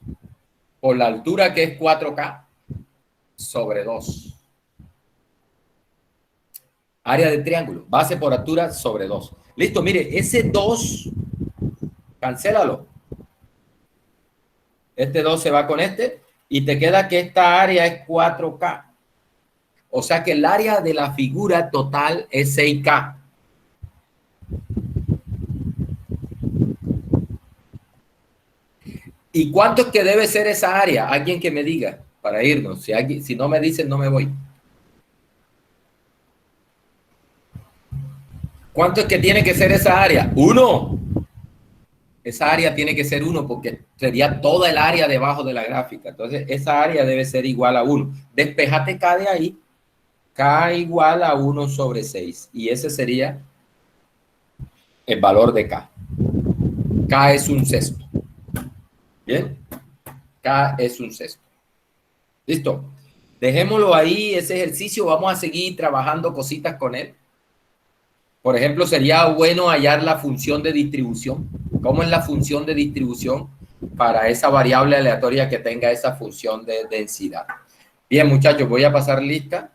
por la altura que es 4K sobre 2. Área del triángulo, base por altura sobre 2. Listo, mire, ese 2, cancélalo. Este 2 se va con este y te queda que esta área es 4K. O sea que el área de la figura total es 6K. ¿Y cuánto es que debe ser esa área? Alguien que me diga para irnos. Si no me dicen, no me voy. ¿Cuánto es que tiene que ser esa área? 1. Esa área tiene que ser 1 porque sería toda el área debajo de la gráfica. Entonces, esa área debe ser igual a 1. Despejate K de ahí. K igual a 1 sobre 6. Y ese sería el valor de K. K es un sexto. ¿Bien? K es un sexto. Listo. Dejémoslo ahí, ese ejercicio. Vamos a seguir trabajando cositas con él. Por ejemplo, sería bueno hallar la función de distribución. ¿Cómo es la función de distribución para esa variable aleatoria que tenga esa función de densidad? Bien, muchachos, voy a pasar lista.